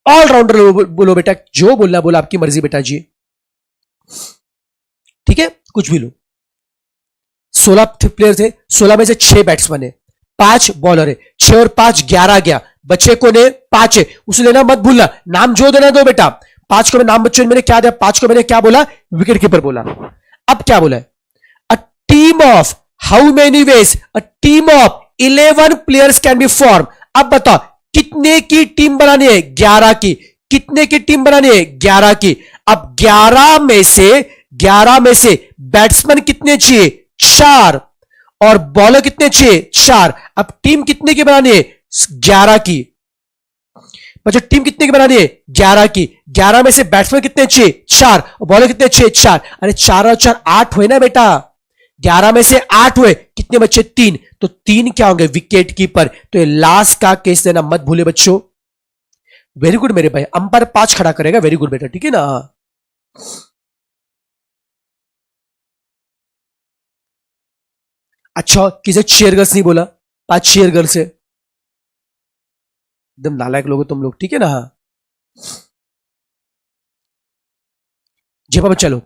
ऑलराउंडर बोलो बेटा, जो बोलना बोला, आपकी मर्जी बेटा जी, ठीक है? कुछ भी लो। 16 प्लेयर थे, 16 में से 6 बैट्समैन है, 5 बॉलर है, 6 और 5 11 गया, बच्चे को ने 5 है, उसे लेना मत भूलना, नाम जो देना दो बेटा। 5 को मैं नाम, बच्चों मैंने क्या दिया? 5 को मैंने क्या बोला? विकेट कीपर बोला। अब क्या बोला है? A team of how many ways a team of 11 players can be form. अब बताओ कितने की टीम बनानी है? 11 की। कितने की टीम बनानी है? 11 की। अब 11 में से बैट्समैन कितने चाहिए? 4, और बॉलर कितने चाहिए? 4। अब टीम कितने की बनानी है? 11 की। बच्चों टीम कितने की बनानी है? 11 की। 11 में से बैट्समैन कितने चाहिए? 4, और बॉलर कितने चाहिए? 4। अरे 4 और 4 8 हुए ना बेटा, 11 में से 8 हुए, कितने बच्चे? 3। तो 3 क्या होंगे? Wicket keeper. तो ये लास्ट का केस देना मत भूले बच्चों। वेरी गुड मेरे भाई, अंपायर 5 खड़ा करेगा, वेरी गुड बेटा, ठीक है ना? अच्छा, किसे चेयर गर्ल्स नहीं बोला? 5 चेयर गर्ल्स है। एकदम नालायक लोग हो तुम लोग, ठीक है ना। हाँ जी पापा चलो।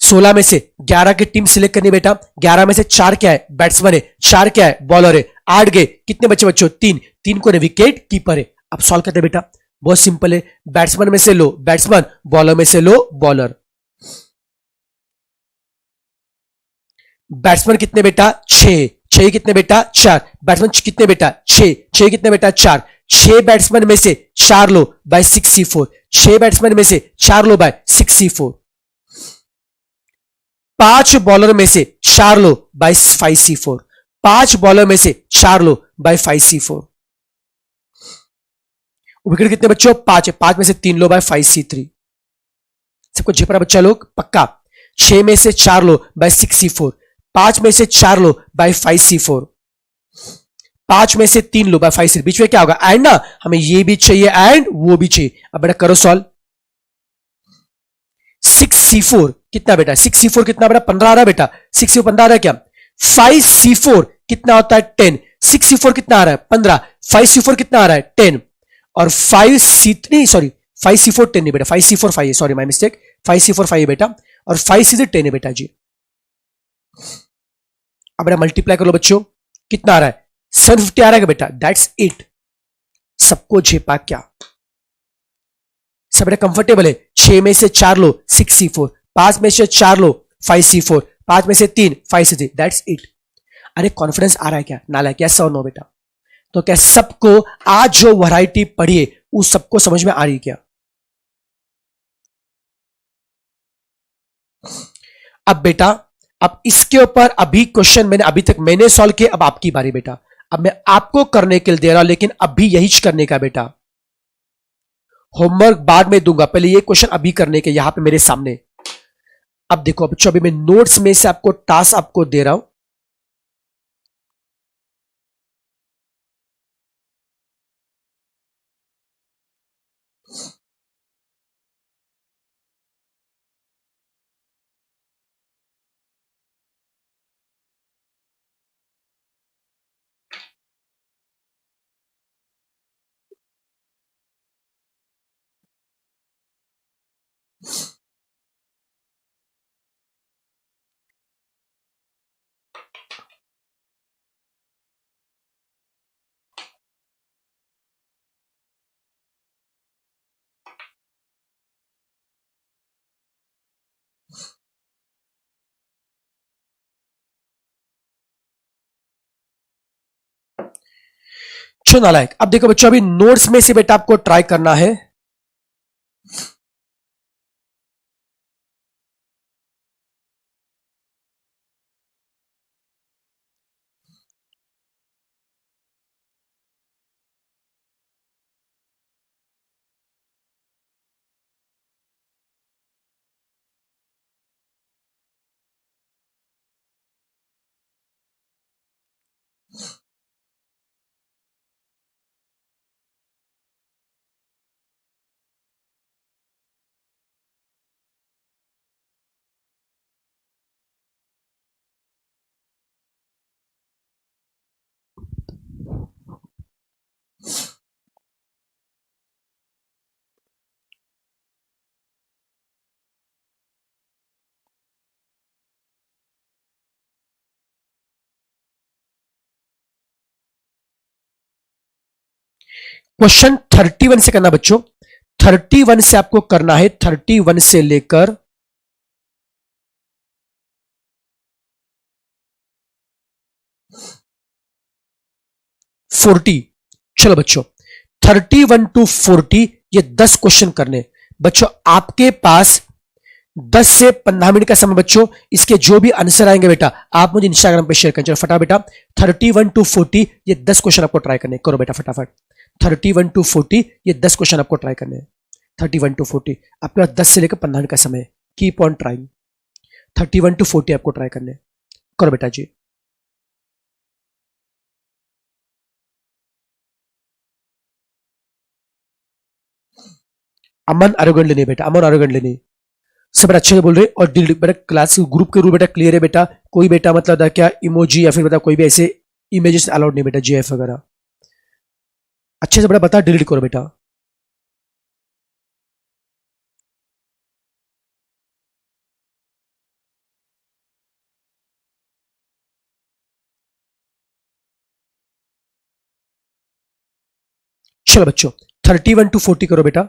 16 में से 11 की टीम सिलेक्ट करनी बेटा। 11 में से 4 क्या है, बैट्समैन है, 4 क्या है, बॉलर है। 8 गए, कितने बच्चे बच्चों, 3। 3 को विकेट कीपर है। अब सॉल्व करते हैं बेटा, बहुत सिंपल है। बैट्समैन में से लो बैट्समैन, बॉलर में से लो बॉलर। बैट्समैन कितने बेटा, 6। 6 कितने बेटा, 4। बैट्समैन कितने बेटा, 6। 6 कितने बेटा, 4। 6 बैट्समैन में से 4 लो बाय 6c4। 6 बैट्समैन में से 4 लो बाय 6c4। 5 बॉलर में से 4 लो बाय 5c4। 5 बॉलर में से 4 लो बाय 5c4। विकेट कितने बच्चों, 5 है, 5 में से 3 लो बाय 5c3। सबको झेपरा बच्चा लोग पक्का। 6 में से 4 लो बाय 6c4। 5 में से 4 लो बाय 5c4। 5 में से 3 लो बाय 5c3। बीच में क्या होगा, एंड ना, हमें ये भी चाहिए एंड वो भी चाहिए। अब बेटा करो सॉल्व। 6c4 कितना बेटा, 6c4 कितना बेटा, 15 आ रहा है बेटा। 6c4 15 आ रहा है क्या। 5c4 कितना होता है, 10। 6c4 कितना आ रहा है, 15। 5c4 कितना आ रहा है, 10। और 5c3 सॉरी 5c4 10 नहीं बेटा, 5c4 5 है, सॉरी माय मिस्टेक। 5c4 5 है बेटा, और 5c3 10 है बेटा जी। अब बेटा मल्टीप्लाई कर लो बच्चों, कितना आ रहा है, 750 आ रहा है बेटा, दैट्स 8। सबको झेपा क्या, सब बेटा कंफर्टेबल है। 6 में से 4 लो 6c4। 5 में से 4 लो 5c4। 5 में से 3 5c3, दैट्स 8। अरे कॉन्फिडेंस आ रहा है क्या, नाला क्या, सौ नो बेटा। तो क्या सबको आज जो वैरायटी पढ़ी है उस सबको समझ में आ रही क्या। अब बेटा, अब इसके ऊपर अभी क्वेश्चन मैंने अभी तक मैंने सॉल्व किया, अब आपकी बारी बेटा। अब मैं आपको करने के लिए दे रहा हूं, लेकिन अभी यही करने का बेटा। होमवर्क बाद में दूंगा, पहले ये क्वेश्चन अभी करने के यहां पे मेरे सामने। अब देखो बच्चों, अभी मैं नोट्स में से आपको टास्क आपको दे रहा हूं। छो नालायक। अब देखो बच्चों, अभी नोट्स में से बेटा आपको ट्राई करना है। क्वेश्चन 31 से करना बच्चों। 31 से आपको करना है, 31 से लेकर 40। चलो बच्चों, 31 टू 40 ये 10 क्वेश्चन करने। बच्चों आपके पास 10 से 15 मिनट का समय बच्चों। इसके जो भी आंसर आएंगे बेटा आप मुझे इंस्टाग्राम पे शेयर करें। चलो फटा बेटा, 31 टू 40 ये 10 क्वेश्चन आपको ट्राई करने, करो बेटा फटाफट। 31 टू 40 ये 10 क्वेश्चन आपको ट्राई करने हैं। 31 टू 40 आपके पास 10 से लेकर 15 मिनट का समय। Keep on trying. 31 टू 40 आपको ट्राई करने, करो बेटा जी। अमन अरोगेंट लेने बेटा, अमन अरोगेंट लेने। सब अच्छे से बोल रहे और बेटा क्लास ग्रुप के रूल बेटा क्लियर है बेटा। कोई बेटा मतलब क्या इमोजी या फिर बेटा कोई भी ऐसे इमेजेस अलाउड नहीं बेटा, जीएफ वगैरह। अच्छे से बड़ा बता, डिलीट करो बेटा। चलो बच्चों, 31 to 40 करो बेटा।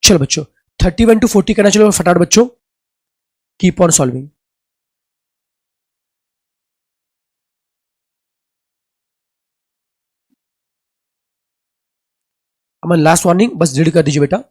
चलो बच्चों, 31 to 40 करना। चलो फटाफट बच्चों, keep on solving. Aman last warning, बस डिलीट कर दीजिए बेटा।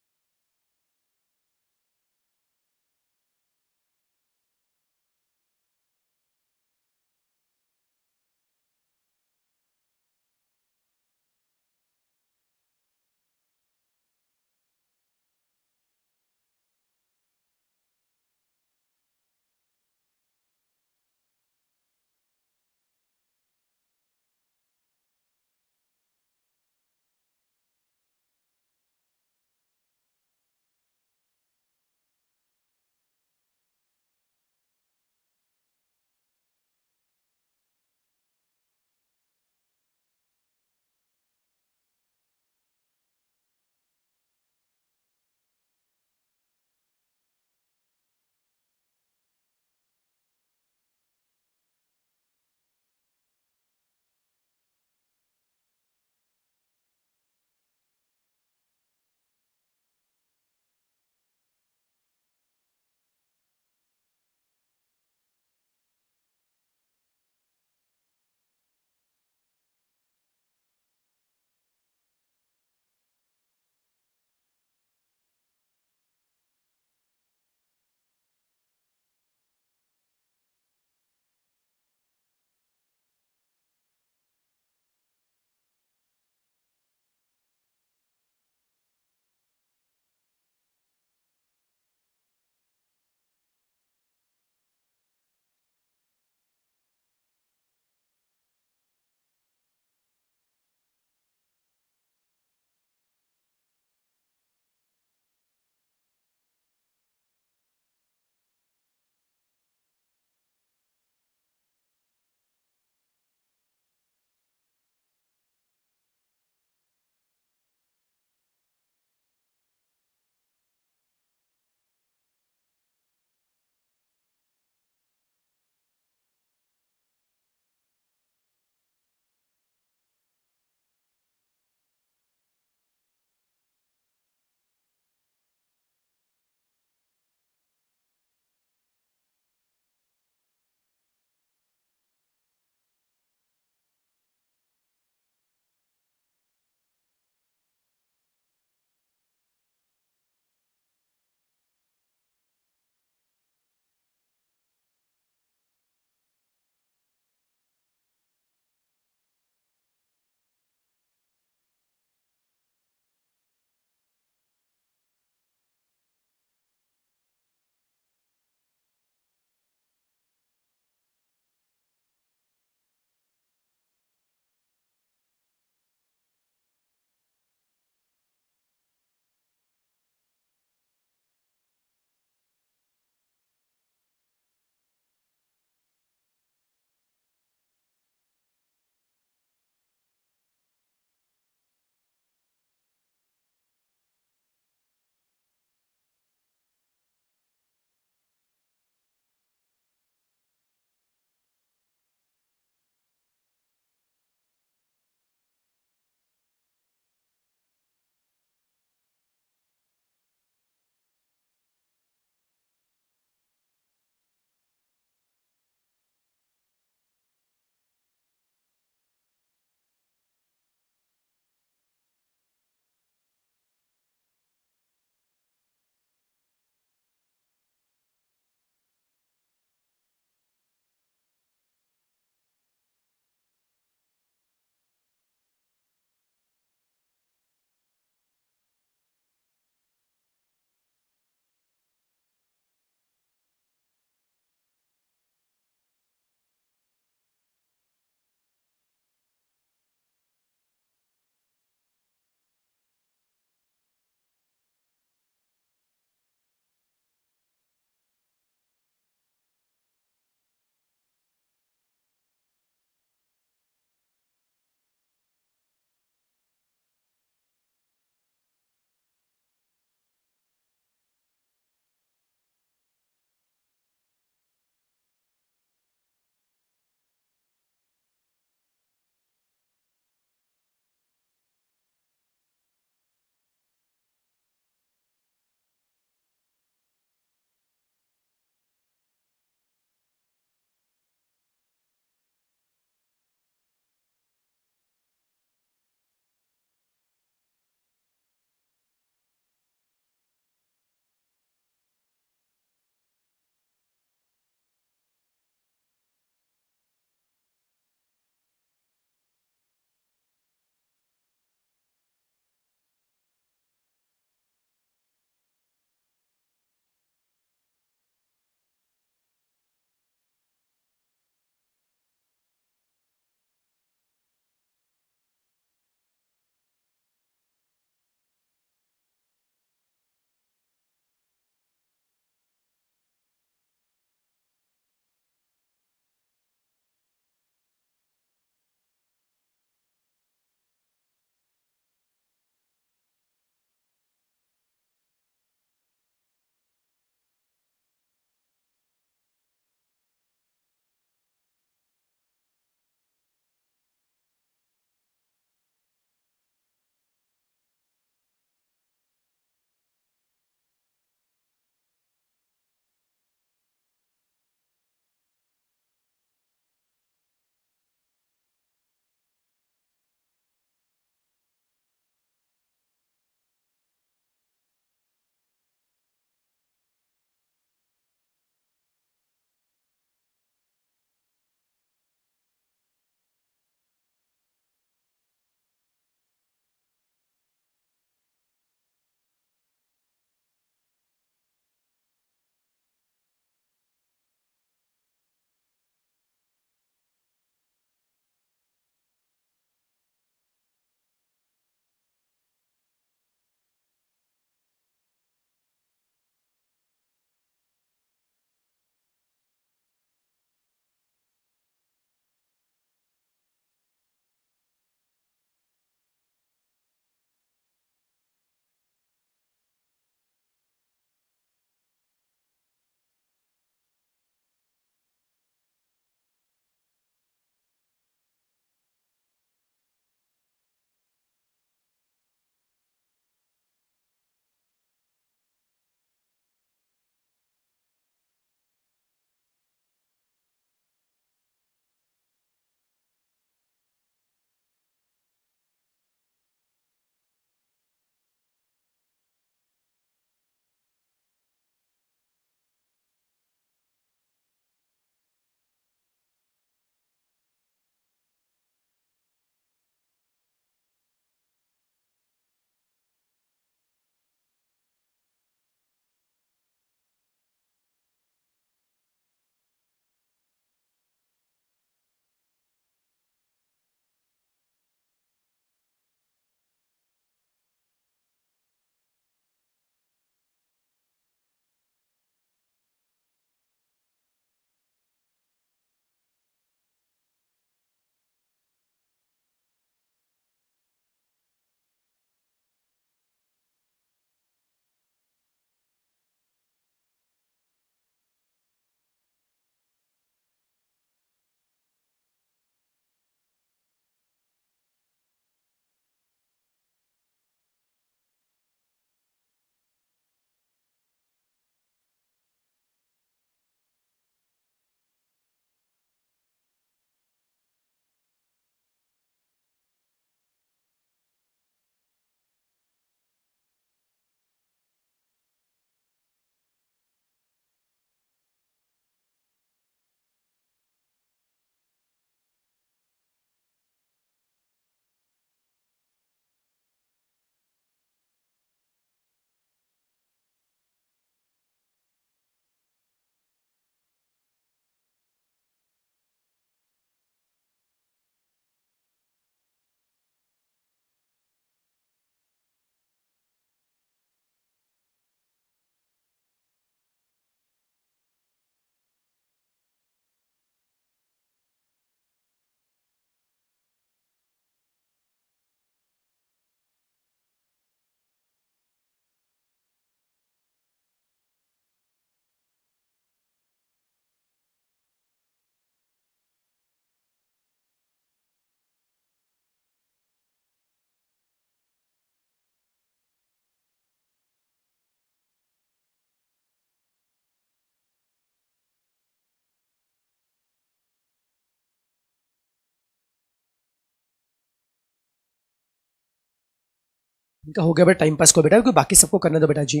इनका हो गया बेटा टाइम पास को बेटा, क्योंकि बाकी सबको करने दो बेटा जी।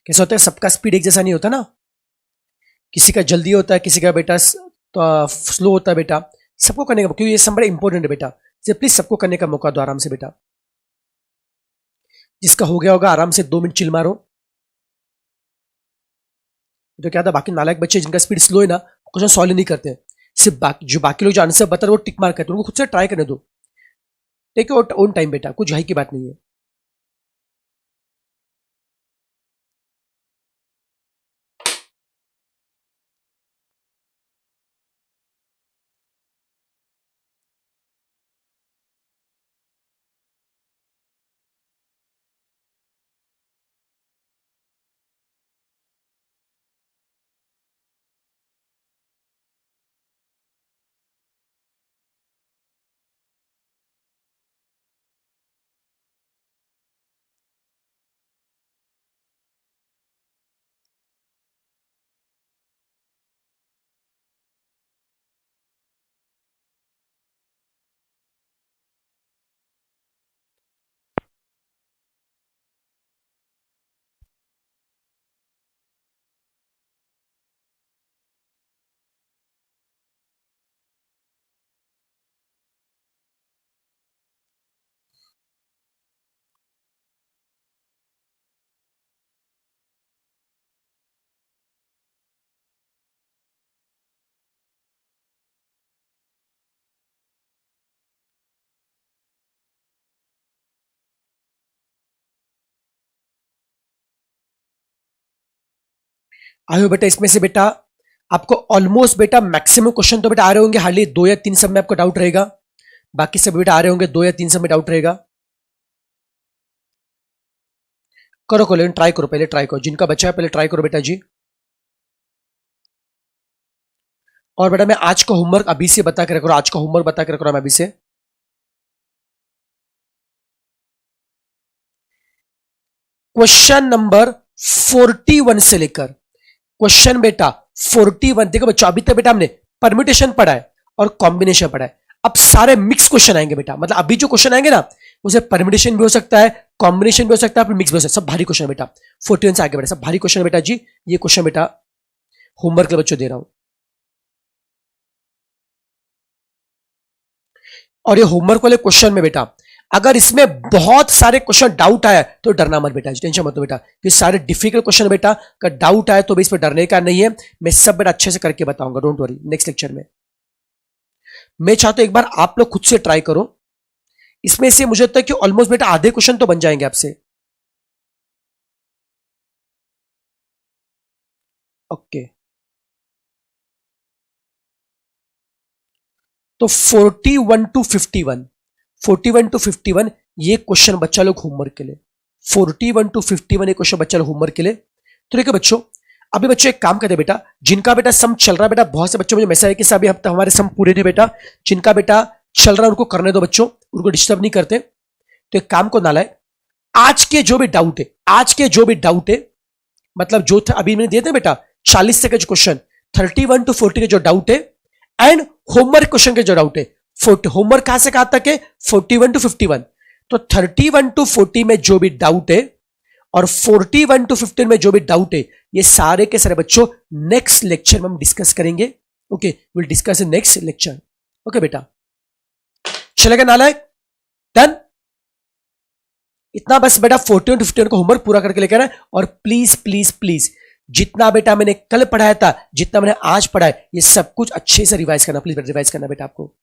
कैसा होता है, सबका स्पीड एक जैसा नहीं होता ना, किसी का जल्दी होता है, किसी का बेटा स्लो होता है बेटा। सबको करने का, क्योंकि ये सब बड़ा इंपॉर्टेंट है बेटा, प्लीज सबको करने का मौका दो आराम से बेटा। जिसका हो गया होगा आराम से 2 मिनट चिल मारो। तो क्या था, बाकी नालायक बच्चे जिनका स्पीड स्लो है ना, क्वेश्चन सॉल्व नहीं करते, सिर्फ बाकी लोग जो आंसर बता रहे वो टिक मार करते, उनको खुद से ट्राई करने दो, टेक योर ओन टाइम बेटा, कुछ हाई की बात नहीं है। आयो बेटा, इसमें से बेटा आपको ऑलमोस्ट बेटा मैक्सिमम क्वेश्चन तो बेटा आ रहे होंगे, हार्डली 2 या 3 सब में आपको डाउट रहेगा, बाकी सब बेटा आ रहे होंगे 2 या 3 सब में डाउट रहेगा। करो लेकिन ट्राई करो, पहले ट्राई करो, जिनका बच्चा है पहले ट्राई करो बेटा जी। और बेटा मैं आज का होमवर्क अभी से बता के रख रहा हूं, आज का होमवर्क बता के रख रहा हूं मैं अभी से। क्वेश्चन नंबर 41 से लेकर क्वेश्चन बेटा 41, देखो बच्चों अभी तक बेटा हमने परम्यूटेशन पढ़ा है और कॉम्बिनेशन पढ़ा है, अब सारे मिक्स क्वेश्चन आएंगे बेटा, मतलब अभी जो क्वेश्चन आएंगे ना उसे परम्यूटेशन भी हो सकता है, कॉम्बिनेशन भी हो सकता है, फिर मिक्स भी हो सकता है, सब भारी क्वेश्चन है बेटा। 41 से आगे बेटा सब भारी क्वेश्चन है बेटा जी। ये क्वेश्चन बेटा होमवर्क के बच्चों दे रहा हूं, और ये होमवर्क वाले क्वेश्चन में बेटा अगर इसमें बहुत सारे क्वेश्चन डाउट आया तो डरना मत बेटा, टेंशन मत लो बेटा, ये सारे डिफिकल्ट क्वेश्चन बेटा, अगर डाउट आया तो भी इस पर डरने का नहीं है, मैं सब बेटा अच्छे से करके बताऊंगा, डोंट वरी। नेक्स्ट लेक्चर में मैं चाहता हूं एक बार आप लोग खुद से ट्राई करो, इसमें से मुझे लगता है कि ऑलमोस्ट बेटा आधे क्वेश्चन तो बन जाएंगे आपसे। ओके, तो 41 टू 51, 41 टू 51 ये क्वेश्चन बच्चा लोग होमवर्क के लिए, 41 टू 51 ये क्वेश्चन बच्चा लोग होमवर्क के लिए। तो देखो बच्चों, अभी बच्चों एक काम करते बेटा, जिनका बेटा सम चल रहा है बेटा, बहुत से बच्चों मुझे मैसेज है कि अभी हफ्ता हमारे सम पूरे थे बेटा, जिनका बेटा चल रहा है उनको करने दो बच्चों, उनको डिस्टर्ब नहीं करते। तो एक काम को ना लाए, आज के जो भी डाउट है, आज के जो भी डाउट है, मतलब जो अभी मैंने दिए थे बेटा 40 से के जो क्वेश्चन, 31 टू 40 के जो डाउट है एंड होमवर्क क्वेश्चन के जो डाउट है, होमवर्क कहां से कहां तक है 41 टू 51, तो 31 टू 40 में जो भी डाउट है और 41 टू 15 में जो भी डाउट है, ये सारे के सारे बच्चों नेक्स्ट लेक्चर में हम डिस्कस करेंगे। Okay, will discuss in next lecture. Okay बेटा, चलेगा नालायक, डन। इतना बस बेटा 41 टू 51 को होमवर्क पूरा करके लेकर आए, और प्लीज प्लीज प्लीज जितना बेटा मैंने कल पढ़ाया था, जितना मैंने आज पढ़ा है, ये सब कुछ अच्छे से रिवाइज करना, प्लीज रिवाइज करना बेटा आपको।